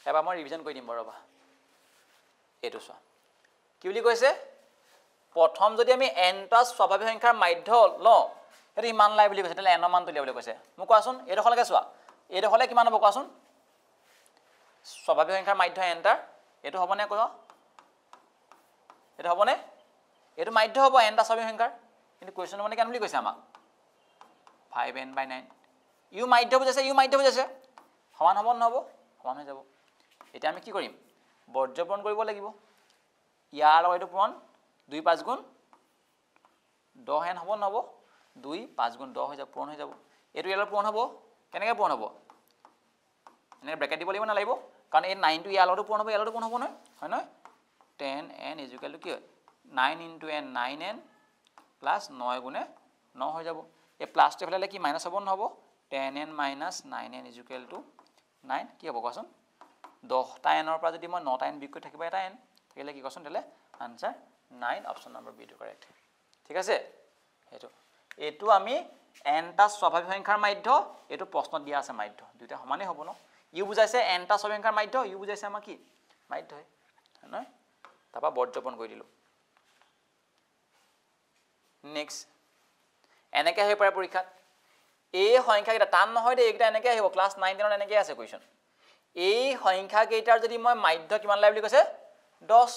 এবাৰ মই ৰিভিজন কৰি দিম বৰবা এইটো চোৱা কি বুলি কৈছে প্ৰথম যদি আমি n টা স্বাভাৱিক সংখ্যাৰ মাধ্য লওঁ হেতু ইমান লাই বুলি কৈছে তেলে n ৰ মান উলিয়াবলৈ কৈছে মোক কোৱাচোন এইডোখৰলৈকে চোৱা এইডোখৰলে কিমান হ'ব কোৱাচোন স্বাভাৱিক সংখ্যাৰ মাধ্য n টা এইটো হ'বনে কোৱা এইটো হ'বনে এইটো মাধ্য হ'ব n টা স্বাভাৱিক সংখ্যাৰ কিন্তু কোৱেশ্চনটো মানে কেন বুলি কৈছে আমাক 5n/9 ইউ মাধ্য বুজাইছে সমান হ'ব নহ'ব সমান হৈ যাব এতিয়া আমি কি কৰিম বৰ্জ্যপূৰণ কৰিব লাগিব ইয়াৰ লগত এইটো পূৰণ 2 5 গুণ 10n হ'ব নহ'ব 2 5 গুণ 10 হৈ যাব পূৰণ হৈ যাব এইটো ইয়াৰ পূৰণ হ'ব কেনেকৈ পূৰণ হ'ব এনে ব্ৰেকেট দিব লাগিব না লাগিব কাৰণ এই 9 টো ইয়াৰ লগতো পূৰণ হ'ব ইয়াৰ লগতো পূৰণ হ'ব নহয় হয় নহয় 10n = কি হয় 9 * n 9n + 9 গুণে 9 হৈ যাব এই প্লাস টো ফেলালে কি মাইনাস হ'ব নহ'ব 10n - 9n = 9 কি হ'ব কোৱাচোন 10টা n ৰ পৰা যদি মই 9টা n বিক কৰি থাকিব এটা n থাকিলে কি কোৱাচোন তেলে আনসাৰ 9 অপচন নম্বৰ বি টো কাৰেক্ট ঠিক আছে এইটো আমি n টা স্বাভাৱিক সংখ্যাৰ মাধ্য এইটো প্ৰশ্নত দিয়া আছে মাধ্য দুইটা সমানেই হ'ব ন ইউ বুজাইছে n টা স্বাভাৱিক সংখ্যাৰ মাধ্য ইউ বুজাইছে আমাৰ কি মাধ্য হয় নহয় তাৰপা বৰ্জ্যপন কৰি দিলো নেক্সট এনেকৈ হৈ পৰে পৰীক্ষাত এই সংখ্যাকেইটা টান নহয় দে এইকেইটা এনেকৈ আহিব ক্লাছ 9 10 এনেকৈ আছে কোৱেশ্চন এই সংখ্যাকেইটাৰ যদি মই মাধ্য কিমান লাই বুলি কৈছে 10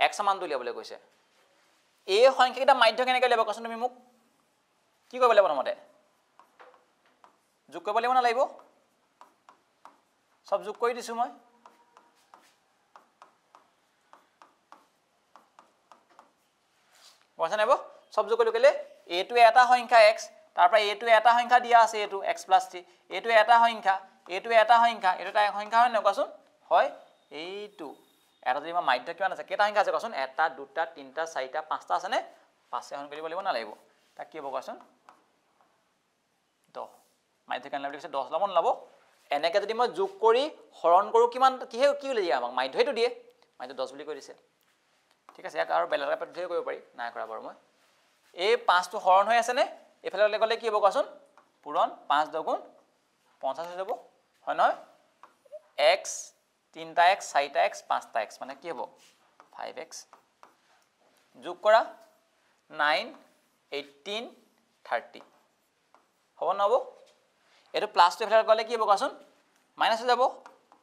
এক সমান উলিয়াবলৈ কৈছে এই সংখ্যাকেইটা মাধ্য কেনেকৈ উলিয়াব কোৱাচোন তুমি মোক কি কৰিব লাগিব প্ৰথমতে যোগ কৰিব লাগিব না লাগিব সব যোগ কৰি দিছো মই বুঝা নাইব সব যোগ কৰিলে এইটো এটা সংখ্যা x তাৰ পৰা এইটো এটা সংখ্যা দিয়া আছে এইটো x + 3 এইটো এটা সংখ্যা এইটো এটা সংখ্যা হয় নকৱাচোন হয় এইটো এটা যদি মাধ্য কিমান আছে কেটা সংখ্যা আছে কোৱাচোন এটা দুটা তিনটা চাৰিটা পাঁচটা আছে নে পাঁচে হৰণ কৰিব লাগিব না লাগিব তা কি হ'ব কোৱাচোন 10 মাধ্য কিমান লাগিব 10 লব নলব এনেকৈ যদি মই যোগ কৰি হৰণ কৰো কিমান কি উলিয়াই আমাক মাধ্যটো দিয়ে মাধ্য 10 বুলি কৈ দিছে ঠিক আছে আৰু বেলেগ পদ্ধতি কৰিব পাৰি নাই কৰা বাৰু মই এই 5 টো হৰণ হৈ আছে নে এফালে গলে কি হ'ব কোৱাচোন পূৰণ 5 * 2 = 50 হৈ যাব হয় নহয় x 3টা x 4টা x 5টা x মানে কি হ'ব 5x যোগ কৰা 9 18 30 হ'ব নহ'ব এটো প্লাস টো এফালে গলে কি হ'ব কোৱাচোন মাইনাস হৈ যাব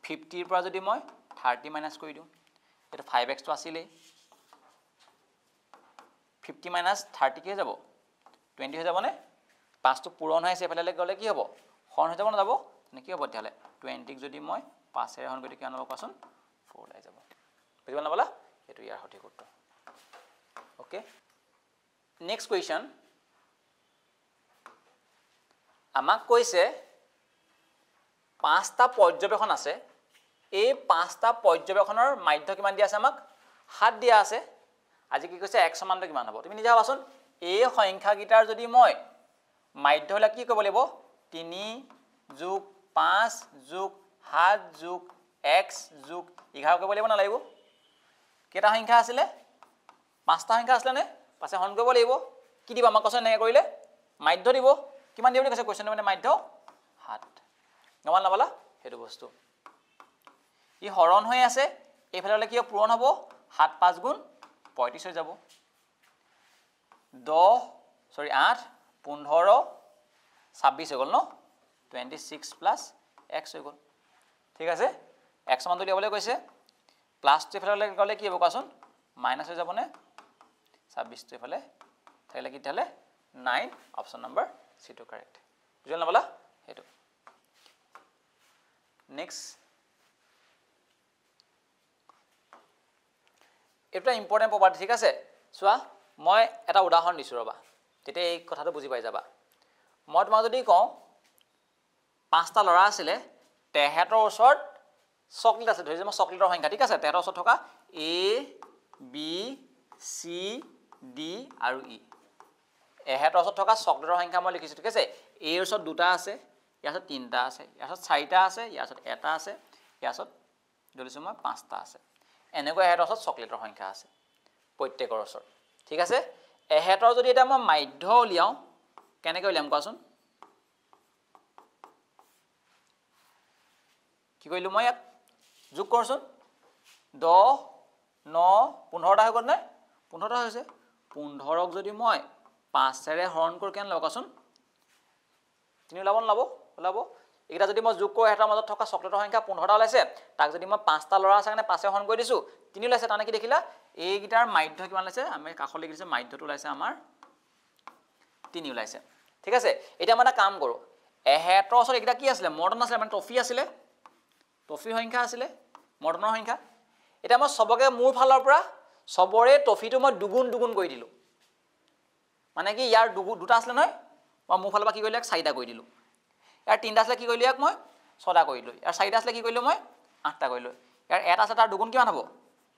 50 ৰ পৰা যদি মই 30 মাইনাস কৰি দিওঁ এটো 5x টো আছিলেই 50 - 30 কি হৈ যাব 20 হৈ যাব নে 5 টো পূৰণ হৈ আছে এফালে গলে কি হ'ব হৰণ হৈ যাব না যাব নে কি হ'ব তেতিয়ালে 20 ক যদি মই 5 এ হৰণ কৰি কিমান হ'ব কোৱাচোন 4 লাই যাব বুজিব না বলা এটো ইয়াৰ সঠিক উত্তৰ ওকে নেক্সট কোৱেশ্চন আমাক কৈছে 5টা পৰ্যবেক্ষণ আছে এই 5টা পৰ্যবেক্ষণৰ মাধ্য কিমান দিয়া আছে আমাক 7 দিয়া আছে আজি কি কৈছে x সমানটো কিমান হ'ব তুমি নিজে ভাবাচোন এই সংখ্যা গিটাৰ যদি মই মাধ্য হলে কি কৰিব লাগিব 3 + 5 + 7 যোগ x যোগ 11 কৰিব লাগিব না লাগিব কেটা সংখ্যা আছিলে পাঁচটা সংখ্যা আছিলে নে পাছে হৰণ কৰিব লাগিব কি দিব আমাক কোৱেশ্চন এনেকৈ কৰিলে মাধ্য দিব কিমান দিব কৈছে কোৱেশ্চন মানে মাধ্য 7 গমান নাপালা হেতু বস্তু ই হৰণ হৈ আছে এইফালে কি পূৰণ হ'ব 7 5 গুণ 35 হৈ যাব 8 15 26 হৈ গ'ল ন 26 প্লাস x হৈ গ'ল ঠিক আছে x মানটো দিবলৈ কৈছে প্লাস টো এফালে গলে কি হ'ব কোৱাচোন মাইনাস হৈ যাব নে 26 টো এফালে থাকিলে কি তাহলে 9 অপশন নম্বৰ সি টু কাৰেক্ট বুঝল না বলা হেতু নেক্সট এটা ইম্পৰ্টেন্ট প্ৰপাৰ্টি ঠিক আছে চোৱা মই এটা উদাহৰণ দিছো ৰবা তেতিয়া এই কথাটো বুজি পাই যাবা মই তোমাক যদি কওঁ পাঁচটা লৰা আছিলে তেহেতৰ ওচৰত চকলেট আছে ধৰি মই চকলেটৰ সংখ্যা ঠিক আছে তেহেতৰ ওচৰত থকা A B C D আৰু E এহেতৰ ওচৰত থকা চকলেটৰ সংখ্যা মই লিখিছো ঠিক আছে A ৰ ওচৰত দুটা আছে ইয়াৰ ওচৰত তিনটা আছে ইয়াৰ ওচৰত চাৰিটা আছে ইয়াৰ ওচৰত এটা আছে ইয়াৰ ওচৰত ধৰিছো মই পাঁচটা আছে এনেকৈ এহেতৰ ওচৰত চকলেটৰ সংখ্যা আছে প্ৰত্যেকৰ ওচৰত ঠিক আছে এহেতৰ যদি এটা মই মাধ্য উলিয়াও কেনেকৈ উলিয়াম কোৱাচোন কি কইলো মই ইয়াত যোগ কৰচোন 10 9 15টা হৈ গ'ল নে 15টা হৈছে 15ক যদি মই 5 ৰে হৰণ কৰি কেন লগাচোন 3 ওলাব এটা যদি মই যোগ কৰো এটাৰ মাজত থকা চকলেটৰ সংখ্যা 15টা ওলাইছে তাক যদি মই 5টা লৰা আছে কাৰণে 5 হৰণ কৰি দিছো 3 ওলাইছে তানে কি দেখিলা এই গিটাৰ মাধ্য কিমান ওলাইছে আমি কাখলৈ লিখিছে মাধ্যটো ওলাইছে আমাৰ 3 ওলাইছে ঠিক আছে এটা মানে কাম কৰো এহেতৰ ওচৰত এটা কি আছিল মডাৰ্ণ আছিল মানে টফি আছিল টফি সংখ্যা আছিল মডাৰ্ণৰ সংখ্যা এটা মই সবকে মোৰ ফালৰ পৰা সবৰে টফিটো মই দুগুণ কৰি দিলো মানে কি ইয়াৰ দুটা আছিল নহয় মই মোৰ ফালৰ পৰা কি কৰিলো এক চাৰিটা কৰি দিলো ইয়াৰ তিনটা আছিল কি কৰিলো এক মই ছটা কৰিলো ইয়াৰ চাৰিটা আছিল কি কৰিলো মই আঠটা কৰিলো ইয়াৰ এটা আছে তাৰ দুগুণ কিমান হ'ব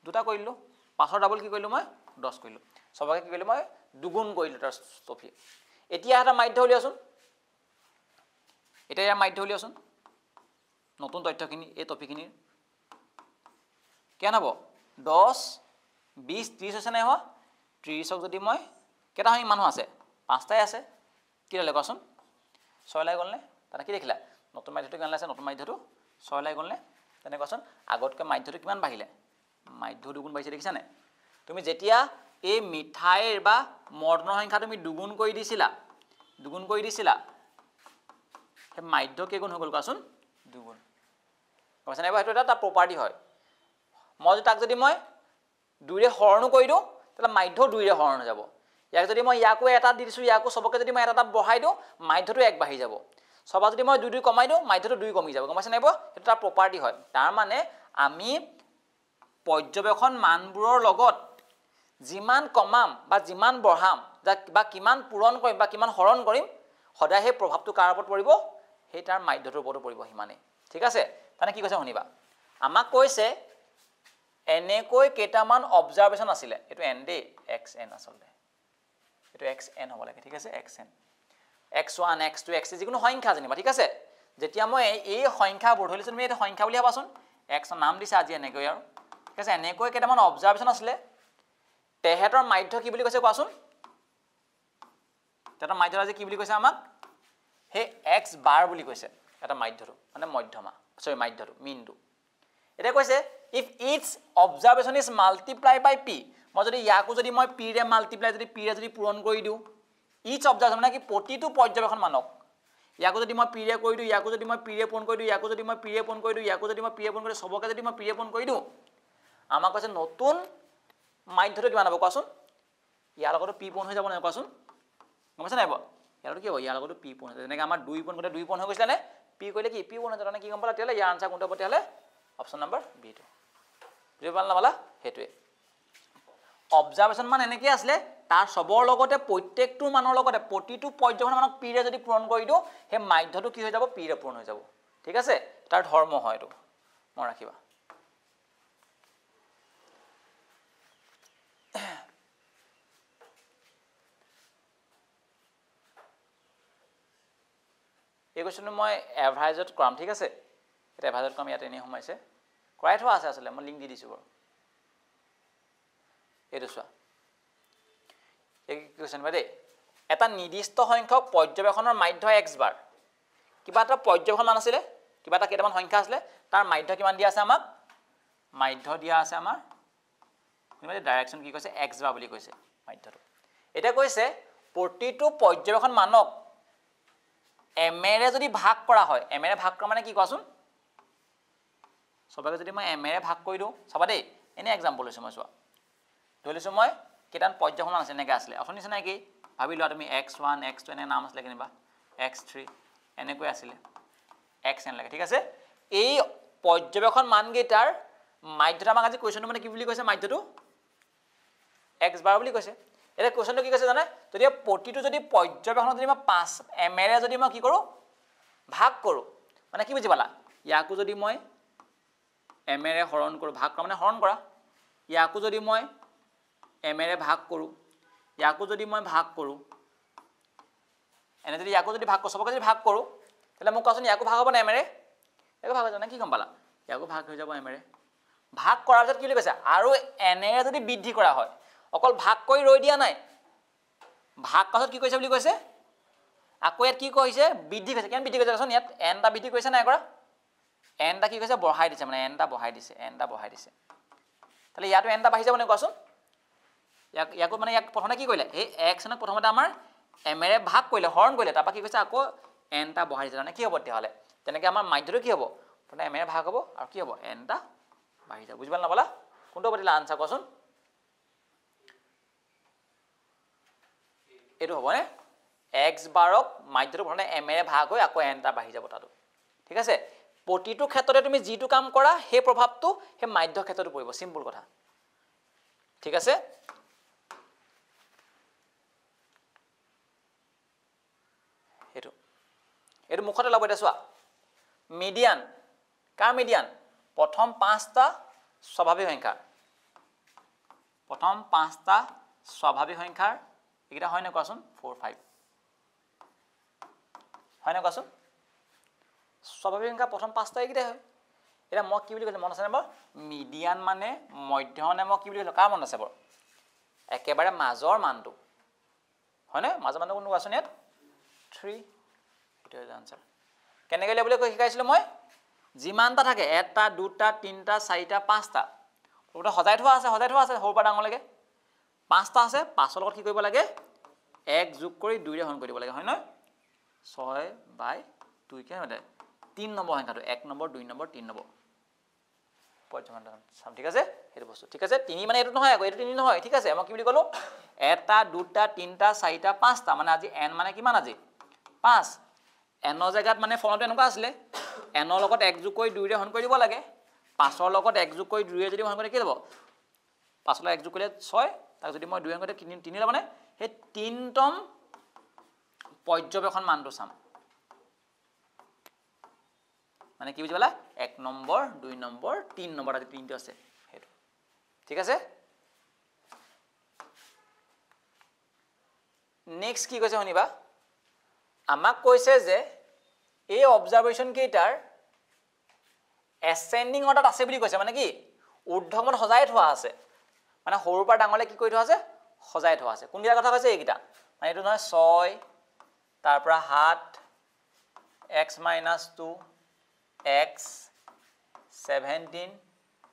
দুটা কৰিলো পাঁচৰ ডাবল কি কৰিলো মই 10 কৰিলো সবকে কি কৰিলো মই দুগুণ কৰিলো তাৰ টফি এতিয়া এটা মাধ্য উলিয়াচোন এতিয়া ইয়াৰ মাধ্য উলিয়াচোন নতুন তথ্যখিনি এই টপিকখিনি কেন হ'ব 10 20 30 হৈছে নাই হোৱা 30ক যদি মই কেটা হয় মানুহ আছে পাঁচটাই আছে কি লাগে কোৱাচোন 6 লাই গ'ল নে তাতে কি দেখিলা নতুন মাধ্যটো কিমান আছে নতুন মাধ্যটো 6 লাই গ'ল নে তেনে কোৱাচোন আগতকৈ মাধ্যটো কিমান বাঢ়িলে মাধ্য দুগুণ বাঢ়িছে দেখিছা নে তুমি যেতিয়া এই মিঠাইৰ বা মৰ্ণৰ সংখ্যা তুমি দুগুণ কৰি দিছিলা হে মাধ্য কেগুণ হৈ গ'ল কোৱাচোন দুগুণ কৈছা নাই এইটো এটা প্ৰপাৰ্টি হয় মই তাক যদি মই 2 ৰে হৰণ কৰি দিও তাহলে মাধ্য 2 ৰে হৰণ হৈ যাব ইয়াক যদি মই ইয়াকো এটা দি দিছো ইয়াকো সবকে যদি মই এটা বঢ়াই দিও মাধ্যটো এক বাঢ়ি যাব সবা যদি মই 2 কমাই দিও মাধ্যটো 2 কমি যাব গমাইছা নাই এটা এটা প্ৰপাৰ্টি হয় তাৰ মানে আমি পৰ্যবেক্ষণ মানবোৰৰ লগত যিমান কমাম বা যিমান বঢ়াম বা কিমান পূৰণ কৰিম বা কিমান হৰণ কৰিম সদায় হে প্ৰভাৱটো কাৰ ওপৰত পৰিব হে তাৰ মাধ্যটোৰ ওপৰত পৰিব হিমানে ঠিক আছে তানে কি কৈছে শুনিবা আমাক কৈছে এনেকৈ কেটামান অবজাৰভেশন আছিলে এটো n দে xn আসলে এটো xn হ'ব লাগে ঠিক আছে xn x1 x2 x3 যিকোনো সংখ্যা জানিবা ঠিক আছে যেতিয়া মই এই সংখ্যাবোৰ ধৰিছো তুমি এটা সংখ্যা বুলি ভাবাচোন x নাম দিছে আজি এনেকৈ আৰু ঠিক আছে এনেকৈ কেটামান অবজাৰভেশন আছিলে তেহেতৰ মাধ্য কি বুলি কৈছে কোৱাচোন তেহেতৰ মাধ্য আজি কি বুলি কৈছে আমাক হে x bar বুলি কৈছে এটা মাধ্যটো মানে মধ্যমা সৰি মাধ্যটো মিনটো এটা কৈছে if each observation is multiplied by p মই যদি ইয়াকো যদি মই p ৰে মাল্টিপ্লাই যদি p ৰে যদি পূৰণ কৰি দিও each observation মানে কি প্ৰতিটো পৰ্যবেক্ষণ মানক ইয়াকো যদি মই p ৰে কৰি দিও ইয়াকো যদি মই p ৰে পূৰণ কৰি দিও ইয়াকো যদি মই p ৰে পূৰণ কৰি দিও ইয়াকো যদি মই p ৰে পূৰণ কৰি সবকে যদি মই p ৰে পূৰণ কৰি দিও আমাক কৈছে নতুন মাধ্যটো কিমান হ'ব কোৱাচোন ইয়াৰ লগতো p পূৰণ হৈ যাব না কোৱাচোন গমছে নাই ইয়াৰ কি হ'ব ইয়াৰ লগতো p পূৰণ হৈ যায় যেনেকৈ আমাৰ 2 পূৰণ কৰিলে 2 পূৰণ হৈ গৈছিল নে p কৰিলে কি p পূৰণ হৈ যায় কি গম পালা তেলে ইয়াৰ আনসাৰ কোনটো হ'ব তেলে অপচন নম্বৰ বি টো বুজি পালা না বলা হেতুৱে অবজাৰভেশন মান এনেকৈ আসলে তাৰ সবৰ লগতে প্ৰত্যেকটো মানৰ লগতে প্ৰতিটো পৰ্যবেক্ষণ মানক p ৰে যদি পূৰণ কৰি দিও হে মাধ্যটো কি হৈ যাব p ৰে পূৰণ হৈ যাব ঠিক আছে তাৰ ধৰ্ম হয় এটো মন ৰাখিবা এই কোৱেশ্চনটো মই এভাৰেজত কৰাম ঠিক আছে এটা এভাজত কম ইয়াত এনেই সোমাইছে কৰাই থোৱা আছে আচলতে মই লিংক দি দিছোঁ বাৰু এইটো চোৱা এই কুৱেশ্যন বা দেই এটা নিৰ্দিষ্ট সংখ্যক পৰ্যবেক্ষণৰ মাধ্য x বাৰ কিবা এটা পৰ্যবেক্ষণ মান আছিলে কিবা এটা কেইটামান সংখ্যা আছিলে তাৰ মাধ্য কিমান দিয়া আছে আমাক মাধ্য দিয়া আছে আমাৰ মানে ডাইৰেকশ্যন কি কৈছে x বাৰ বুলি কৈছে মাধ্যটো এটা কৈছে প্ৰতিটো পৰ্যবেক্ষণ মানক m এৰে যদি ভাগ কৰা হয় m এৰে ভাগ কৰা মানে কি কোৱাচোন সবকে যদি মই m এৰে ভাগ কৰি দিওঁ চাবা দেই এনে এক্সাম্পল লৈছো মই চোৱা ধৰিছো মই কেইটান পৰ্যবেক্ষণ আছে এনেকৈ আছিলে অথনি নিচিনা কি ভাবি লোৱা তুমি x1 x2 এনে নাম আছিলে কিবা x3 এনেকৈ আছিলে xn লাগে ঠিক আছে এই পৰ্যবেক্ষণ মানকেইটাৰ মাধ্যটো আমাক আজি কোৱেশ্যনটো মানে কি বুলি কৈছে মাধ্যটো x বাৰ বুলি কৈছে এটা কোৱেশ্যনটো কি কৈছে জানে যদি প্ৰতিটো যদি পৰ্যবেক্ষণ যদি মই 5 m এৰে যদি মই কি কৰো ভাগ কৰো মানে কি বুজি পালা ইয়াকো যদি মই m এৰে হৰণ কৰো ভাগ কৰা মানে হৰণ কৰা ইয়াকো যদি মই m এৰে ভাগ কৰো ইয়াকো যদি মই ভাগ কৰো এনে যদি ইয়াকো যদি ভাগ কৰো সবকে যদি ভাগ কৰো তাহলে মোক কোৱাচোন ইয়াকো ভাগ হ'ব না m এৰে ইয়াকো ভাগ হৈ যাব না কি গম পালা ইয়াকো ভাগ হৈ যাব m এৰে ভাগ কৰাৰ পিছত কি বুলি কৈছে আৰু n এৰে যদি বৃদ্ধি কৰা হয় অকল ভাগ কৰি ৰৈ দিয়া নাই ভাগ কৰাত কি কৈছে বুলি কৈছে আকৌ ইয়াত কি কৈছে বৃদ্ধি কৈছে কেন বৃদ্ধি কৈছে কোন ইয়াত n টা বৃদ্ধি কৈছে নাই কৰা n টা কি কৈছে বঢ়াই দিছে মানে n টা বঢ়াই দিছে তাহলে ইয়াতো n টা বাঢ়ি যাব নে কোৱাচোন ইয়াকো মানে ইয়াক প্ৰথমে কি কৰিলে এই x নক প্ৰথমতে আমাৰ m এৰে ভাগ কৰিলে হৰণ কৰিলে তাৰপা কি কৈছে আকৌ n টা বঢ়াই দিছে মানে কি হ'ব তেতিয়া হলে তেনেকৈ আমাৰ মাধ্যটো কি হ'ব প্ৰথমে m এৰে ভাগ হ'ব আৰু কি হ'ব n টা বাঢ়ি যাব বুজি পালা না কোনটো বদিলা আনসাৰ কোৱাচোন এটো হ'ব নে x বাৰক মাধ্যটো প্ৰথমে m এৰে ভাগ হৈ আকৌ n টা বাঢ়ি যাব তাতো ঠিক আছে প্ৰতিটো ক্ষেত্ৰতে তুমি যিটো কাম কৰা সেই প্ৰভাৱটো সেই মাধ্য ক্ষেত্ৰটো পৰিব সিম্পল কথা ঠিক আছে এটো মুখতে লাভ এটা চোৱা মিডিয়ান কাৰ মিডিয়ান প্ৰথম 5টা স্বাভাৱিক সংখ্যা প্ৰথম 5টা স্বাভাৱিক সংখ্যাৰ এটা হয় না কোৱাচোন 4 5 হয় না কোৱাচোন স্বাভাৱিক সংখ্যা প্ৰথম 5টা এইটা হয় এটা মই কি বুলি কৈছে মন আছে নে মিডিয়ান মানে মধ্য মানে মই কি বুলি কৈছো কাৰ মন আছে বৰ একেবাৰে মাজৰ মানটো হয় না মাজৰ মানটো কোনটো কোৱাচোন ইয়াত 3 এটা আনসাৰ কেনেকৈ লেবলে কৈ শিকাইছিলো মই যিমানটা থাকে এটা দুটা তিনটা চাৰিটা পাঁচটা ওটা সজাই থোৱা আছে সৰুৰ পৰা ডাঙৰলৈকে 5টা আছে 5ৰ লগত কি কৰিব লাগে 1 যোগ কৰি 2 ৰে হৰণ কৰি দিব লাগে হয় ন 6/2 কে মানে 3 নম্বৰ সংখ্যাটো 1 নম্বৰ 2 নম্বৰ 3 নম্বৰ পৰ্যমান সাম ঠিক আছে এটো বস্তু ঠিক আছে 3 মানে এটো নহয় আকৌ এটো 3 নহয় ঠিক আছে মই কি বুলি কলো এটা দুটা তিনটা চাৰিটা পাঁচটা মানে আজি n মানে কিমান আজি 5 n ৰ জায়গাত মানে ফৰ্মটো এনেকুৱা আছিল n ৰ লগত 1 যোগ কৰি 2 ৰে হৰণ কৰি দিব লাগে 5 ৰ লগত 1 যোগ কৰি 2 ৰে যদি হৰণ কৰি কি হ'ব 5 ৰ 1 যোগ কৰিলে 6 তাক যদি মই 2 হৰণ কৰি 3 মানে হে 3তম পৰ্যবেক্ষণ মানটো চাম মানে কি বুজি পালা 1 নম্বৰ 2 নম্বৰ 3 নম্বৰ আজি 3টো আছে হেতু ঠিক আছে নেক্সট কি কৈছে শুনিবা আমাক কৈছে যে এই অবজাৰভেশন কেইটাৰ এসেন্ডিং অৰ্ডাৰত আছে বুলি কৈছে মানে কি ঊৰ্ধ্বমত সজাই থোৱা আছে মানে সৰুৰ পৰা ডাঙৰলৈ কি কৰি থোৱা আছে সজাই থোৱা আছে কোনটা কথা কৈছে এইকিটা মানে এটো নহয় 6 তাৰ পৰা 7 x - 2 x 17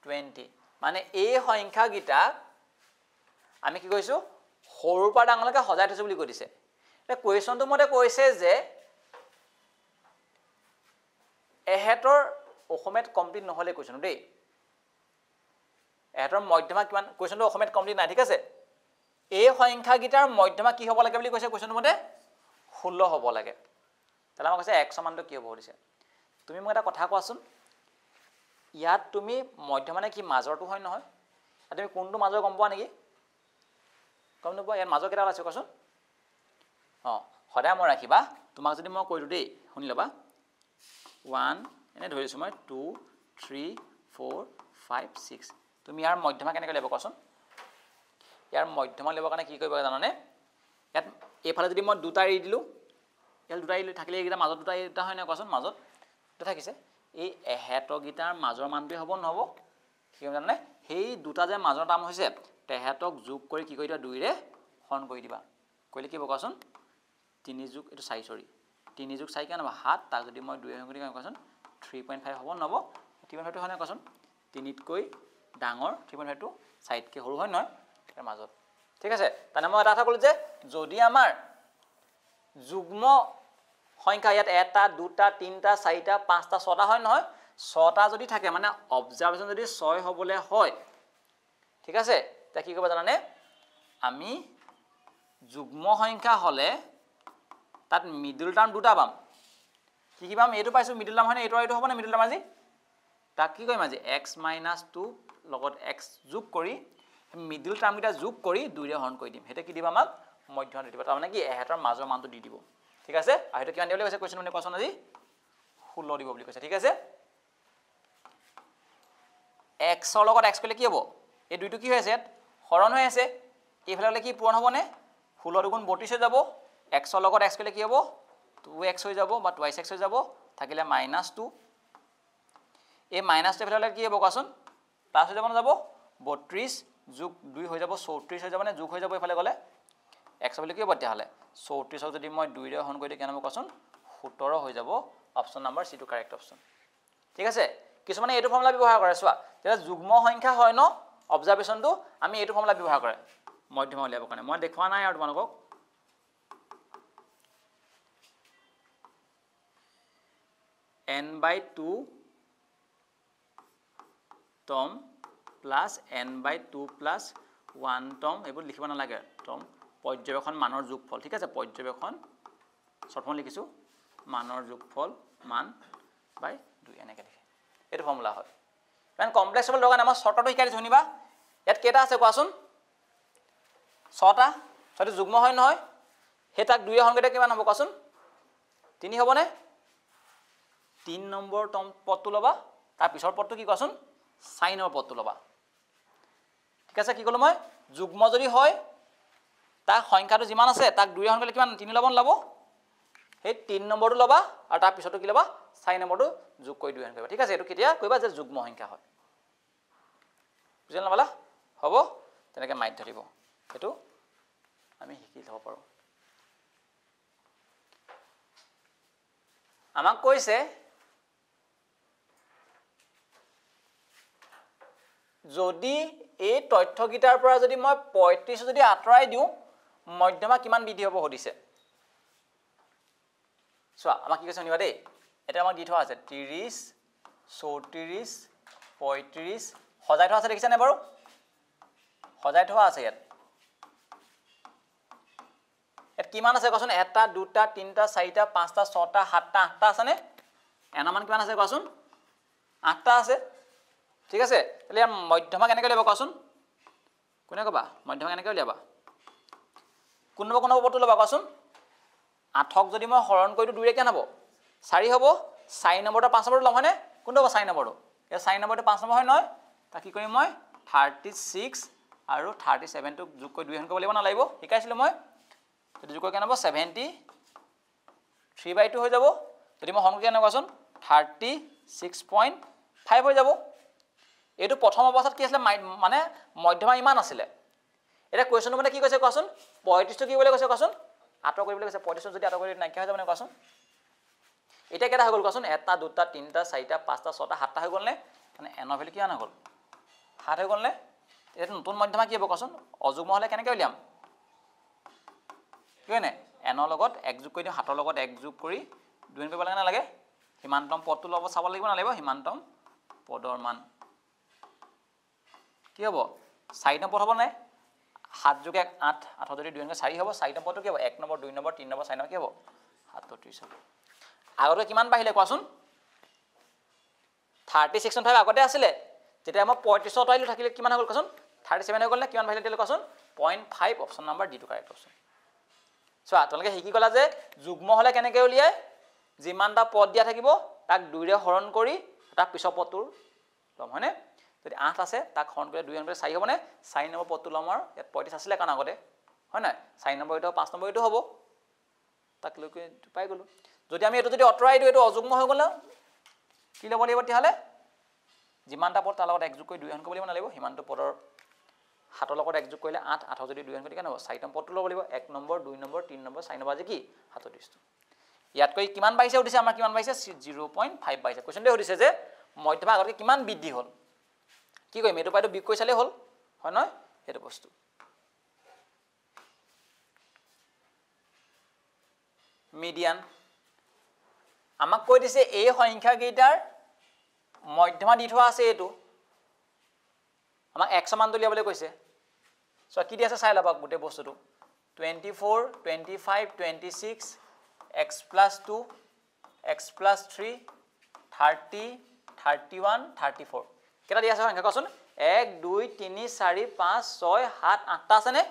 20 মানে এই সংখ্যা গিটা আমি কি কৈছো সৰুৰ পৰা ডাঙৰলৈকে সজাই থৈছো বুলি কৈ দিছে এটা কোৱেশ্যনটো মতে কৈছে যে এহেতৰ অসমত কমপ্লিট নহলে কোৱেশ্যন দেই এহেতৰ মধ্যমা কিমান কোৱেশ্যনটো অসমত কমপ্লিট নাই ঠিক আছে এই সংখ্যা গিটাৰ মধ্যমা কি হ'ব লাগে বুলি কৈছে কোৱেশ্যনটো মতে 16 হ'ব লাগে তাহলে আমাক কৈছে x মানটো কি হ'ব দিছে তুমি মোক এটা কথা কোৱাচোন ইয়াত তুমি মধ্যমা মানে কি মাজৰটো হয় নহয় তুমি কোনটো মাজৰ গম পোৱা নেকি গম নোপোৱা ইয়াৰ মাজৰ কেইটা আছে কোৱাচোন সদায় মই ৰাখিবা তোমাক যদি মই কৈলো দেই শুনি লবা 1 এনে ধৰিছো মই 2 3 4 5 6 তুমি ইয়াৰ মধ্যমা কেনেকৈ লব কোৱাচোন ইয়াৰ মধ্যমা লবৰ কাৰণে কি কৰিব জানানে ইয়াত এফালে যদি মই দুটা এৰি দিলো ইয়াৰ দুটা এৰি থাকিলে এইটা মাজত দুটা এটা হয় না কোৱাচোন মাজত দুটা থাকিছে এই এহেতকিটাৰ মাজৰ মানটোৱে হ'ব নহ'ব কি হ'ব জানে সেই দুটা যে মাজৰ টাৰ্ম হৈছে তেহেতক যোগ কৰি কি কৰি দিবা 2 ৰে হৰণ কৰি দিবা কৰিলে কি হ'ব কোৱাচোন 3 যোগ এটো 4 সৰি 3 যোগ 4 কিমান হ'ব 7 তাক যদি মই 2 হৰণ কৰি দিম কোৱাচোন 3.5 হ'ব নহ'ব 3.5 টো হয় না কোৱাচোন 3 তকৈ ডাঙৰ 3.5 টো 4 তকৈ সৰু হয় নহয় তাৰ মাজত ঠিক আছে তানে মই এটা কথা ক'লো যে যদি আমাৰ যুগ্ম সংখ্যা ইয়াত 1 2 3 4 5 6টা হয় নহয় 6টা যদি থাকে মানে অবজাৰভেশন যদি 6 হ'বলে হয় ঠিক আছে তা কি কৰিব জানানে আমি যুগ্ম সংখ্যা হলে তাত মিডল টার্ম দুটা পাম কি পাম এটো পাইছো মিডল টার্ম হয় এটো হ'ব না মিডল টার্ম আজি তাক কি কৰিম আজি x - 2 লগত x যোগ কৰি মিডল টাৰ্ম কিটা যোগ কৰি 2 ৰে হৰণ কৰি দিম হেতে কি দিবা আমাক মধ্যমান দিব তাৰ মানে কি এহেতৰ মাজৰ মানটো দি দিব ঠিক আছে আৰু হেতে কিমান দিব কৈছে কোৱেশ্চন মানে কোৱাচোন আজি 16 দিব বুলি কৈছে ঠিক আছে x ৰ লগত x কৰিলে কি হ'ব এই দুইটো কি হৈ আছে হৰণ হৈ আছে এইফালে হলে কি পূৰণ হ'বনে 16 দুগুণ 32 হৈ যাব x ৰ লগত x কৰিলে কি হ'ব 2x হৈ যাব বা 2x হৈ যাব থাকিলে -2 এই মাইনাসটো এফালে হলে কি হ'ব কোৱাচোন প্লাস হৈ যাব না যাব 32 যোগ 2 হৈ যাব 34 হৈ যাব নে যোগ হৈ যাব এফালে গলে x বুলি কি হ'ব তেতিয়া হলে 34 যদি মই 2 ৰে হৰণ কৰি দিম কেনে হ'ব কোৱাচোন 17 হৈ যাব অপচন নাম্বাৰ সি টু কাৰেক্ট অপচন ঠিক আছে কিছুমানে এইটো ফৰ্মুলা ব্যৱহাৰ কৰে চোৱা যেটা যুগ্ম সংখ্যা হয় ন অবজাৰভেশনটো আমি এইটো ফৰ্মুলা ব্যৱহাৰ কৰে মধ্যমা উলিয়াবৰ কাৰণে মই দেখুৱা নাই আৰু তোমালোকক n/2 term plus n/2 plus 1 term এইবোৰ লিখিব নালাগে term পৰ্যবেক্ষণ মানৰ যোগফল ঠিক আছে পৰ্যবেক্ষণ শৰ্টফৰ্ম লিখিছো মানৰ যোগফল মান বাই 2 এনেকে লিখে এটো ফৰ্মুলা হয় ইমান কমপ্লেক্স হ'ব লগা নাই মই শৰ্টটো শিকাই দিছো শুনিবা ইয়াত কেটা আছে কোৱাচোন 6টা সেইটো যুগ্ম হয় নহয় হেতাক 2 ৰে হৰণ কৰিলে কিমান হ'ব কোৱাচোন 3 হ'বনে 3 নম্বৰ টম পদটো লবা তাৰ পিছৰ পদটো কি কোৱাচোন সাইনৰ পদটো লবা ঠিক আছে কি কলো মই যুগ্ম যদি হয় তাৰ সংখ্যাটো যিমান আছে তাক 2 ৰে হৰণ কৰিলে কিমান 3 লব নলব সেই 3 নম্বৰটো লবা আৰু তাৰ পিছৰটো কি লবা সাইন নম্বৰটো যোগ কৰি 2 হৰণ কৰিবা ঠিক আছে এটো কেতিয়া কইবা যে যুগ্ম সংখ্যা হয় বুজিলা না বালা হ'ব তেনেকে মাইত ধৰিব এটো আমি শিকি থব পাৰো আমাক কৈছে যদি এই তথ্যগিটাৰ পৰা যদি মই 35 যদি আতৰাই দিও মধ্যমা কিমান বৃদ্ধি হ'ব হদিছে চোৱা আমাক কি কৈছে শুনিবা দেই এটা আমাক দি থোৱা আছে 30 34 35 সজাই থোৱা আছে দেখিছা নে বাৰু সজাই থোৱা আছে ইয়াত কিমান আছে কোৱাচোন 1 2 3 4 5 6 7 8 আছে নে এনা মান কিমান আছে কোৱাচোন 8টা আছে ঠিক আছে তাহলে মধ্যমা কেনেকৈ উলিয়াবা কোৱাচোন কোনে কবা মধ্যমা কেনেকৈ উলিয়াবা কোন নম্বৰ পদটো লবা কোৱাচোন 8ক যদি মই হৰণ কৰি 2 ৰে কেন হ'ব 4 হ'ব 4 নম্বৰটো 5 নম্বৰটো লম হয়নে কোনটো হ'ব 4 নম্বৰটো এই 4 নম্বৰটো 5 নম্বৰ হয় নহয় তা কি কৰিম মই 36 আৰু 37 টো যোগ কৰি 2 হৰণ কৰিব লাগিব না লাগিব শিকাইছিল মই যদি যোগ কৰি কেন হ'ব 73/2 হৈ যাব যদি মই হৰণ কৰি কেন কোৱাচোন 36.5 হৈ যাব এটো প্ৰথম অৱস্থাত কি আছিল মানে মধ্যমা ইমান আছিল এটা কোৱেশ্চন মানে কি কৈছে কোৱাচোন 35 টো কি বলে কৈছে কোৱাচোন আতৰ কৰিবলৈ কৈছে 35 যদি আতৰ কৰি নাইকিয়া হৈ যাব মানে কোৱাচোন এটা কেটা হৈ গল কোৱাচোন 1 2 3 4 5 6 7টা হৈ গল নে মানে n ভ্যালু কিমান হৈ গল 7 হৈ গল নে এটা নতুন মধ্যমা কি হ'ব কোৱাচোন অযুগ্ম হলে কেনেকৈ উলিয়াম কি হয় নে n ৰ লগত 1 যোগ কৰি দিম 7 ৰ লগত 1 যোগ কৰি 2 কৰিব লাগে না লাগে হিমান্তম পদটো লব চাব লাগিব না লাগিব হিমান্তম পদৰ মান কি হ'ব 4 নম্বৰ হ'ব নাই 7 যোগ 1 8 8 যদি 2 4 হ'ব 4 নম্বৰটো কি হ'ব 1 নম্বৰ 2 নম্বৰ 3 নম্বৰ 4 নম্বৰ কি হ'ব 37 হ'ব আগতে কিমান বাহিলে কোৱাচোন 36.5 আগতে আছিল যেতিয়া মই 35 অতৰাইলো থাকিলে কিমান হ'ল কোৱাচোন 37 হৈ গল নে কিমান বাহিলে দিলে কোৱাচোন 0.5 option number D to correct option চোৱা তোমালোকে শিকি গলা যে যুগ্ম হলে কেনেকৈ উলিয়ায় যিমানটা পদ দিয়া থাকিব তাক 2 ৰে হৰণ কৰি তাৰ পিছৰ পদটোৰ লম হয়নে যদি 8 আছে তাক হৰণ কৰি 2 হৰণ কৰি 4 হ'বনে 4 নম্বৰ পদটো লম আৰু ইয়াত 35 আছিল কাৰণ আগতে হয় না 4 নম্বৰ এটো 5 নম্বৰ এটো হ'ব তাক লৈ পাই গলো যদি আমি এটো যদি অতৰাই দিও এটো অযুগ্ম হৈ গল কি ল'ব লাগিব তেতিয়াহ'লে যিমানটা পদ তাৰ লগত এক যোগ কৰি 2 হৰণ কৰিব লাগিব সিমানটো পদৰ 7 লগত এক যোগ কৰিলে 8 8 যদি 2 হৰণ কৰি কেনে হ'ব 4 নম্বৰ পদটো ল'ব লাগিব 1 নম্বৰ 2 নম্বৰ 3 নম্বৰ 4 নম্বৰ আজি কি 37 ইয়াতকৈ কিমান পাইছে উঠিছে আমাৰ কিমান পাইছে 0.5 পাইছে কোৱেশ্চনটো সুধিছে যে মধ্যমা আগতকৈ কিমান বৃদ্ধি হ'ল কি কৰিম এইটো পাইটো বিয়োগ কৰি চালে হ'ল হয় নহয় সেইটো বস্তু মিডিয়ান আমাক কৈ দিছে এই সংখ্যা কেইটাৰ মধ্যমা দি থোৱা আছে এইটো আমাক x মানটো লিয়াবলৈ কৈছে সো কি দি আছে চাই লবা গোটেই বস্তুটো 24 25 26 x + 2 x + 3 30 31 34 কেটা দি আছে সংখ্যা কোৱাচোন 1 2 3 4 5 6 7 8টা আছে নে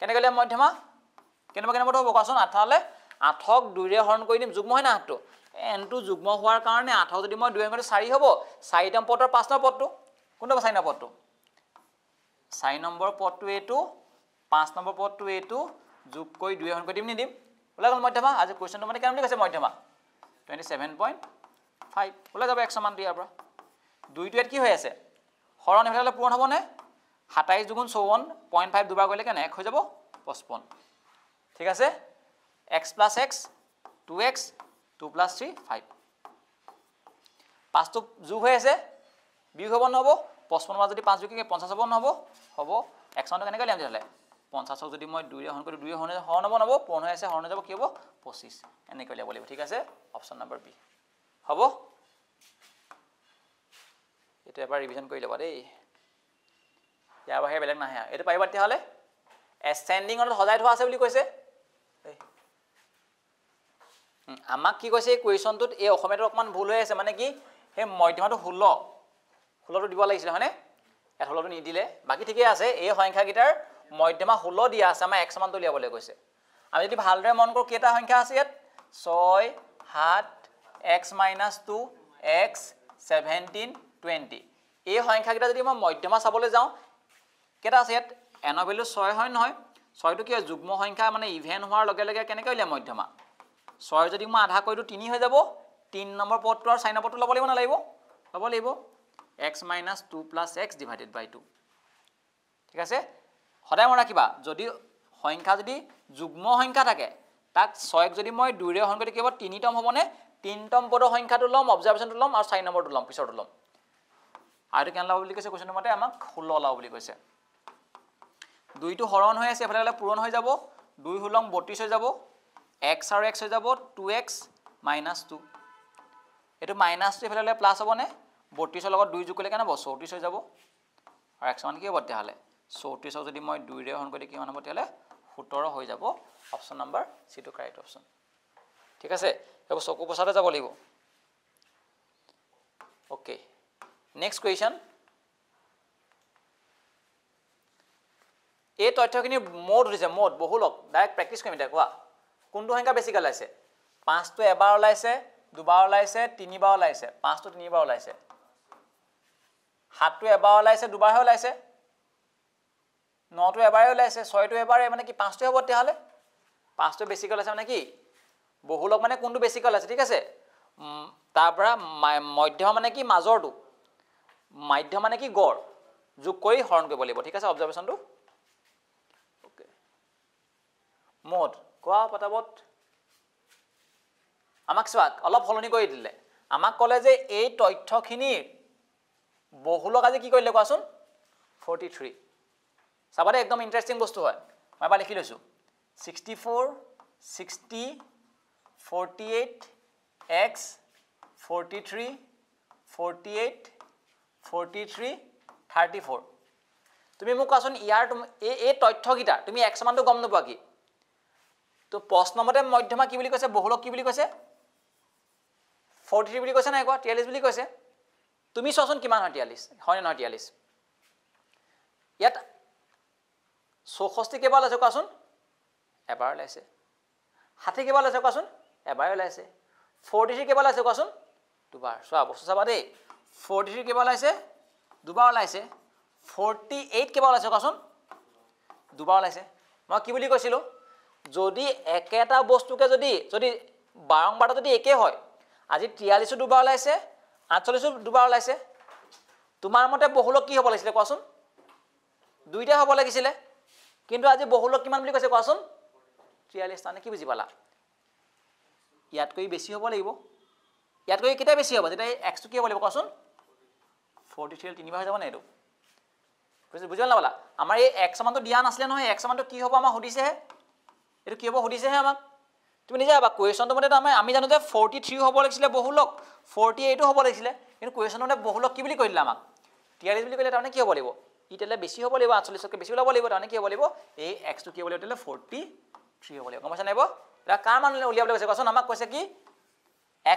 কেনে গলে মধ্যমা কেনে হ'ব কোৱাচোন 8 হলে 8ক 2 ৰে হৰণ কৰি দিম যুগ্ম হয় না 8টো n টো যুগ্ম হোৱাৰ কাৰণে 8 যদি মই 2 ৰে 4 হ'ব 4 নম্বৰ পদৰ 5 নম্বৰ পদটো কোনটো 4 নম্বৰ পদটো 4 নম্বৰ পদটো এটো 5 নম্বৰ পদটো এটো যোগ কৰি 2 হৰণ কৰি দিম নিদিম ওলাই গল মধ্যমা আজি কোৱেশ্চনটো মানে কেনে বুলি কৈছে মধ্যমা 27.5 ওলাই যাব 100 মান দিয়াৰ পৰা 2 টো ইয়াত কি হৈ আছে হৰণ এফালে পূৰণ হ'ব নে 27 * 54 0.5 দুবাৰ কৰিলে কেনে 1 হৈ যাব 55 ঠিক আছে x + x 2x 2 + 3 5 5 টো যোগ হৈ আছে বিয়োগ হ'ব নহব 55 মান যদি 5 যোগ কি 50 হ'ব নহব হ'ব x মানটো কেনেকৈ লিয়াম তেতিয়াহ'লে 50ক যদি মই 2 ৰে হৰণ কৰি 2 হৰণ হ'ব নহব পূৰণ হৈ আছে হৰণ হৈ যাব কি হ'ব 25 এনেকৈ লিয়াব লাগিব ঠিক আছে অপচন নম্বৰ বি হ'ব এটো এবাৰ ৰিভিজন কৰি লবা দেই ইয়াৰ বাহিৰে বেলেগ নাহে এটো পাইবা তেতিয়াহ'লে এসেন্ডিং অৰ্ডাৰত সজাই থোৱা আছে বুলি কৈছে আমাক কি কৈছে এই কোৱেশ্চনটোত এই অসমীয়াটো অকমান ভুল হৈ আছে মানে কি হে মধ্যমাটো 16 টো দিব লাগিছিল হয়নে ইয়াত 16 টো নিদিলে বাকি ঠিকে আছে এই সংখ্যা গিটাৰ মধ্যমা 16 দিয়া আছে আমাৰ x মানটো লিয়াবলৈ কৈছে আমি যদি ভালদৰে মন কৰো কেটা সংখ্যা আছে ইয়াত 6 7 x - 2 x 17 20 এই সংখ্যা গিটা যদি মই মধ্যমা চাবলৈ যাও কেটা আছে ইয়াত n ভ্যালু 6 হয় নহয় 6 টো কি যুগ্ম সংখ্যা মানে ইভেন হোৱাৰ লগে লগে কেনেকৈ লিয়াম মধ্যমা 6 যদি মই আধা কৰি দিও 3 হৈ যাব 3 নম্বৰ পদটো আৰু 4 নম্বৰ পদটো ল'ব লাগিব না ল'ব লাগিব x - 2 + x / 2 ঠিক আছে সদায় মন ৰাখিবা যদি সংখ্যা যদি যুগ্ম সংখ্যা থাকে তাক 6ক যদি মই 2 ৰে হৰণ কৰি কেৱল 3 তম হ'বনে 3 তম পদৰ সংখ্যাটো ল'ম অবজাৰভেশনটো ল'ম আৰু 4 নম্বৰটো ল'ম পিছৰটো ল'ম আৰু কেন লাও বুলি কৈছে কোৱেশ্চন মতে আমাক 16 লাও বুলি কৈছে 2 টো হৰণ হৈ আছে এফালে পূৰণ হৈ যাব 2 হলং 32 হৈ যাব x আৰু x হৈ যাব 2x - 2 এটো মাইনাস টো এফালে প্লাস হ'ব নে 32 ৰ লগত 2 যোগ কৰিলে কেনে হ'ব 34 হৈ যাব আৰু x মান কি হ'ব তেতিয়াহ'লে 34 যদি মই 2 ৰে হৰণ কৰি কিমান হ'ব তেতিয়াহ'লে 17 হৈ যাব অপচন নম্বৰ সি টো কাৰেক্ট অপচন ঠিক আছে এব চকু পছাতে যাব লাগিব ওকে নেক্সট কোৱেশ্চন এই তথ্যখিনি মোড হৈছে মোড বহুলক ডাইৰেক্ট প্ৰেক্টিছ কৰিম এটা কোৱা কোনটো সংখ্যা বেছিকৈ ওলাইছে 5 টো এবাৰ ওলাইছে দুবাৰ ওলাইছে তিনিবাৰ ওলাইছে 5 টো তিনিবাৰ ওলাইছে 7 টো এবাৰ ওলাইছে দুবাৰহে ওলাইছে 9 টো এবাৰে ওলাইছে 6 টো এবাৰে মানে কি 5 টো হ'ব তেতিয়াহ'লে 5 টো বেছিকৈ ওলাইছে মানে কি বহুলক মানে কোনটো বেছিকৈ ওলাইছে ঠিক আছে তাৰ পৰা মধ্যমা মানে কি মাজৰটো মাধ্যম মানে কি গড় যোগ কৰি হৰণ কৰিব লাগিব ঠিক আছে অবজাৰভেশনটো ওকে মোড কোৱা পটাপট আমাক চোৱা অলপ হলনি কৰি দিলে আমাক ক'লে যে এই তথ্যখিনিৰ বহুলক আজি কি কৰিলে কোৱাচোন 43 সাবাৰে একদম ইন্টাৰেষ্টিং বস্তু হয় মই বা লিখি লৈছো 64 60 48 x 43 48 43 34 তুমি মোক কোৱাচোন ইয়াৰ এই তথ্যকিটা তুমি x মানটো গম নপোৱা কি তো প্ৰশ্ন মতে মধ্যমা কি বুলি কৈছে বহুলক কি বুলি কৈছে 43 বুলি কৈছে না একো 43 বুলি কৈছে তুমি চোৱাচোন কিমান হয় 43 হয় না 43 ইয়াত 64 কেবাল আছে কোৱাচোন এবাৰ ওলাইছে 60 কেবাল আছে কোৱাচোন এবাৰ ওলাইছে 43 কেবাল আছে কোৱাচোন দুবাৰ চোৱা বস্তু চাবা দেই 43 কেবাল আছে দুবাৰ ওলাইছে 48 কেবাল আছে কোৱাচোন দুবাৰ ওলাইছে মই কি বুলি কৈছিলো যদি একেটা বস্তুকে যদি বাৰংবাৰ যদি একে হয় আজি 43 দুবাৰ ওলাইছে 48 দুবাৰ ওলাইছে তোমাৰ মতে বহুলক কি হ'ব লাগিছিলে কোৱাচোন দুইটা হ'ব লাগিছিলে কিন্তু আজি বহুলক কিমান বুলি কৈছে কোৱাচোন 43 মানে কি বুজি পালা ইয়াতকৈ বেছি হ'ব লাগিব ইয়াতকৈ কেটা বেছি হ'ব যেটা x টো কি হ'ব লাগিব কোৱাচোন 43 তিনিবাৰ হৈ যাব না এটো বুজিলা না বলা আমাৰ এই x মানটো দিয়া নাছিলে নহয় x মানটো কি হ'ব আমাৰ সুধিছে হে এটো কি হ'ব সুধিছে হে আমাক তুমি নিজে আবা কোৱেশ্চনটো মতে আমি জানো যে 43 হ'ব লাগিছিলে বহুলক 48 হ'ব লাগিছিলে কিন্তু কোৱেশ্চনটো বহুলক কি বুলি কৈদিলা আমাক 43 বুলি কৈলে তাৰমানে কি হ'ব লাগিব ইটেলে বেছি হ'ব লাগিব 48 কৈ বেছি ওলাব লাগিব তাৰমানে কি হ'ব লাগিব এই x টো কি হ'ব লাগিব তেলে 43 হ'ব লাগিব গম পাইছা নাইব এটা কাৰ মান উলিয়াবলৈ কৈছে কোৱাচোন আমাক কৈছে কি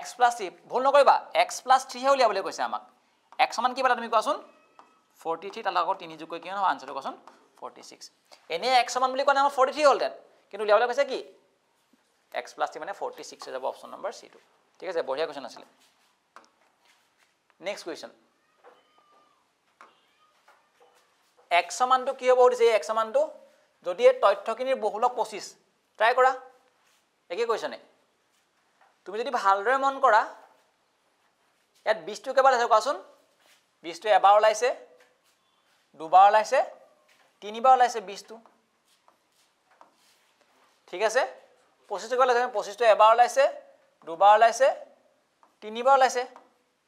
x + 3 ভুল নকৰিবা x + 3 হে উলিয়াবলৈ কৈছে আমাক x মান কি পালা তুমি কোৱাচোন 43 তাৰ লগত 3 যোগ কৰি কি হ'ব আনসাৰটো কোৱাচোন 46 এনে x মান বুলি কোৱা আমাৰ 43 হ'ল দেন কিন্তু উলিয়াবলৈ কৈছে কি x + 3 মানে 46 হৈ যাব অপচন নম্বৰ C টো ঠিক আছে বঢ়িয়া কোৱেশ্চন আছিল নেক্সট কোৱেশ্চন x মানটো কি হ'ব দিছে x মানটো যদি এই তথ্যখিনিৰ বহুলক 25 ট্ৰাই কৰা একে কোৱেশ্চনে তুমি যদি ভালদৰে মন কৰা ইয়াত 20 টো কেবাৰ আছে কোৱাচোন 20 টো এবাৰ ওলাইছে দুবাৰ ওলাইছে তিনিবাৰ ওলাইছে 20 টো ঠিক আছে 25 টো কেবাৰ ওলাইছে 25 টো এবাৰ ওলাইছে দুবাৰ ওলাইছে তিনিবাৰ ওলাইছে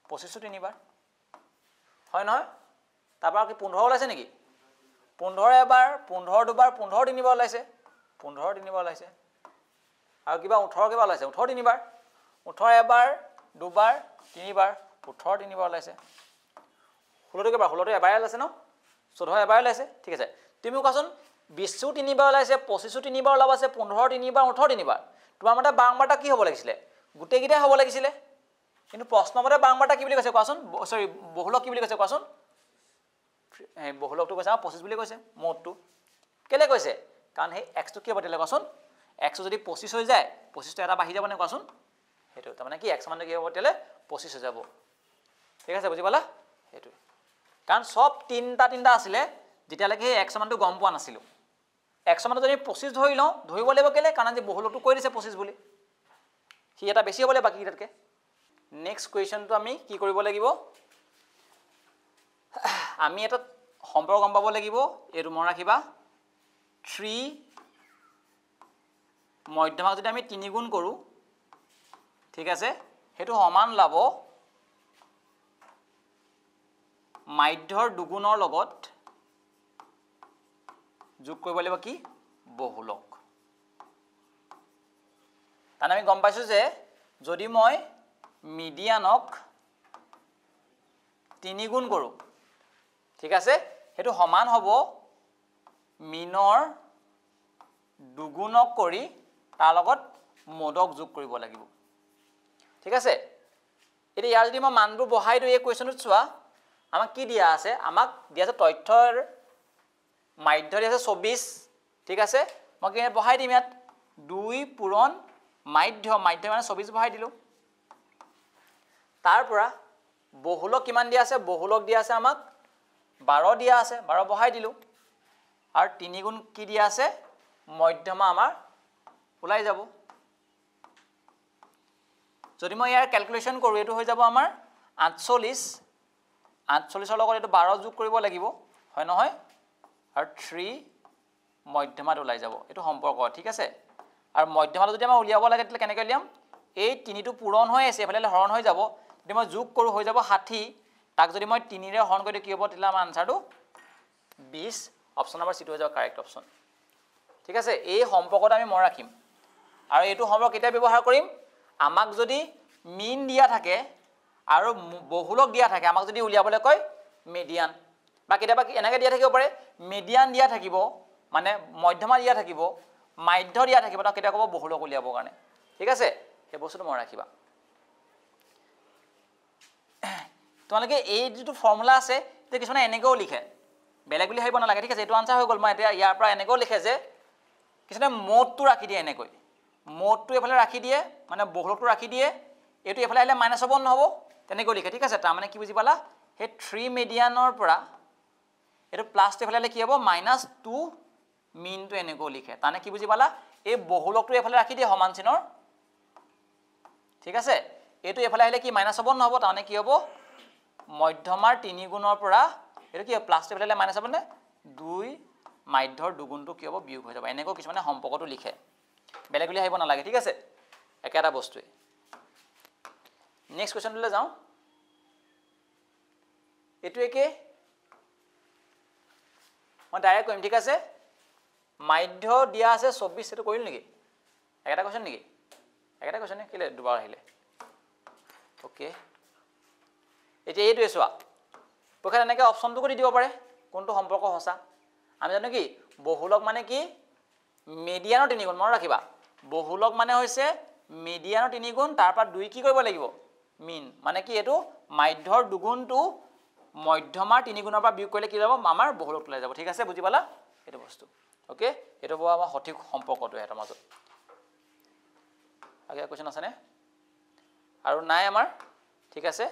25 টো তিনিবাৰ হয় নহয় তাৰপৰা কি 15 ওলাইছে নেকি 15 এবাৰ 15 দুবাৰ 15 তিনিবাৰ ওলাইছে 15 তিনিবাৰ ওলাইছে আৰু কিবা 18 কেবাৰ ওলাইছে 18 তিনিবাৰ 18 এবাৰ দুবাৰ তিনিবাৰ 18 তিনিবাৰ ওলাইছে 16 কেবাৰ 16 এবাৰ ওলাইছে ন 14 এবাৰ ওলাইছে ঠিক আছে তুমি কোৱাচোন 20 টো তিনিবাৰ ওলাইছে 25 টো তিনিবাৰ ওলাবছে 15 তিনিবাৰ 18 তিনিবাৰ তোমাৰ মতে বাৰংবাৰটা কি হ'ব লাগিছিলে গুটে গিটা হ'ব লাগিছিলে কিন্তু প্ৰশ্নমতে বাৰংবাৰটা কি বুলি কৈছে কোৱাচোন সৰি বহুলক কি বুলি কৈছে কোৱাচোন বহুলকটো কৈছে 25 বুলি কৈছে মোটটো কেলে কৈছে কাৰণ হে x টো কি হ'ব তেলে কোৱাচোন x যদি 25 হৈ যায় 25 টো এটা বাঢ়ি যাব নে কোৱাচোন হেতু তাৰ মানে কি x মানটো কি হ'ব তেলে 25 হৈ যাব ঠিক আছে বুজি পালা হেতু কাৰণ সব তিনটা আছিলে যেতিয়ালৈকে x মানটো গম পোৱা নাছিল x মানটো যদি 25 ধৰি লও ধৰিব লাগিব কেলে কাৰণ যে বহুলকটো কৈ দিছে 25 বুলি সি এটা বেছি হ'বলে বাকি কিটাতকে নেক্সট কোৱেশ্চনটো আমি কি কৰিব লাগিব আমি এটা সম্পৰ্ক গম পাব লাগিব এটো মন ৰাখিবা 3 মধ্যমক যদি আমি 3 গুণ কৰো ঠিক আছে হেতু সমান লাভ মাধ্যৰ দুগুণৰ লগত যোগ কৰিব লাগিব কি বহুলক তানে আমি গম পাইছো যে যদি মই মিডিয়ানক 3 গুণ কৰো ঠিক আছে হেতু সমান হ'ব মিনৰ দুগুণক কৰি তাৰ লগত মদক যোগ কৰিব লাগিব ঠিক আছে এতি ইয়াৰ যদি মই মানটো বহাই দিও এই কোৱেশ্চনটো চোৱা আমাক কি দিয়া আছে আমাক দিয়া আছে তথ্যৰ মাধ্য দিয়া আছে 24 ঠিক আছে মই কি বহাই দিম ইয়াত 2 পূৰণ মাধ্য মানে 24 বহাই দিলো তাৰ পৰা বহুলক কিমান দিয়া আছে বহুলক দিয়া আছে আমাক 12 দিয়া আছে 12 বহাই দিলো আৰু 3 গুণ কি দিয়া আছে মধ্যমা আমাৰ ওলাই যাব যদি মই ইয়াৰ ক্যালকুলেশন কৰো এটো হৈ যাব আমাৰ 48 48 ৰ লগত এটো 12 যোগ কৰিব লাগিব হয় নহয় আৰু 3 মধ্যমাত ওলাই যাব এটো সম্পৰ্ক ঠিক আছে আৰু মধ্যমাত যদি আমি উলিয়াব লাগে তেলে কেনেকৈ উলিয়াম এই 3 টো পূৰণ হৈ আছে এফালে হৰণ হৈ যাব যদি মই যোগ কৰো হৈ যাব 60 তাক যদি মই 3 ৰে হৰণ কৰি কি হ'ব তেলে আমাৰ আনসাৰটো 20 অপচন নম্বৰ সি টো হৈ যাব কাৰেক্ট অপচন ঠিক আছে এই সম্পৰ্কটো আমি মন ৰাখিম আৰু এটো সম্পৰ্ক কেতিয়া ব্যৱহাৰ কৰিম আমাক যদি মিন দিয়া থাকে আৰু বহুলক দিয়া থাকে আমাক যদি উলিয়াবলৈ কয় মিডিয়ান বা কেতিয়াবা এনেকৈ দিয়া থাকিব পাৰে মিডিয়ান দিয়া থাকিব মানে মধ্যমা দিয়া থাকিব মাধ্য দিয়া থাকিব তা কেতিয়া ক'ব বহুলক উলিয়াবৰ কাৰণে ঠিক আছে এই বস্তুটো মন ৰাখিবা তোমালোকে এই যেটো ফৰ্মুলা আছে তে কিছুমানে এনেকৈ লিখে বেলেগ বুলি ভাবিব নালাগে ঠিক আছে এটো আনসাৰ হৈ গল মই এতিয়া ইয়াৰ পৰা এনেকৈ লিখে যে কিছুমানে মোডটো ৰাখি দিয়ে এনেকৈ মোডটো এফালে ৰাখি দিয়ে মানে বহুলকটো ৰাখি দিয়ে এটো এফালে আহিলে মাইনাস হ'ব নহব তেনেকৈ লিখে ঠিক আছে তাৰ মানে কি বুজি পালা হে 3 মিডিয়ানৰ পৰা এটো প্লাস টো এফালে কি হ'ব -2 মিনটো এনেকৈ লিখে তানে কি বুজি পালা এই বহুলকটো এফালে ৰাখি দিয়ে সমান চিনৰ ঠিক আছে এইটো এফালে আহিলে কি মাইনাছ হ'ব নহ'ব তাৰমানে কি হ'ব মধ্যমাৰ 3 গুণৰ পৰা এইটো কি প্লাছ এফালে আহিলে মাইনাছ হ'বনে 2 মাধ্যৰ দুগুণটো কি হ'ব বিয়োগ হৈ যাব এনেকৈ কিছুমানে সম্পৰ্কটো লিখে বেলেগ বুলি আহিব নালাগে ঠিক আছে একেটা বস্তুৱে নেক্সট কোৱেশ্চনলৈ যাওঁ এইটো একে মই ডাইৰেক্ট কৰিম ঠিক আছে মাধ্য দিয়া আছে 24 এটো কৰিল নেকি একটা কোৱেশ্চন নেকি একটা কোৱেশ্চন নে কিলে দুবাৰ আহিলে ওকে এতিয়া এইটো এসোৱা পৰীক্ষাত এনেকৈ অপচনটো কৰি দিব পাৰে কোনটো সম্পৰ্ক হসা আমি জানো কি বহুলক মানে কি মিডিয়ানৰ 3 গুণ মনত ৰাখিবা বহুলক মানে হৈছে মিডিয়ানৰ 3 গুণ তাৰ পৰা 2 কি কৰিব লাগিব মিন মানে কি এটো মাধ্যৰ দুগুণটো মধ্যমাৰ 3 গুণৰ পৰা বিয়োগ কৰিলে কি যাব আমাৰ বহুলক লৈ যাব ঠিক আছে বুজি পালা এটো বস্তু ওকে এটো হ'ব আমাৰ সঠিক সম্পৰ্কটো এটাৰ মাজত আগে কোৱেশ্চন আছে নে আৰু নাই আমাৰ ঠিক আছে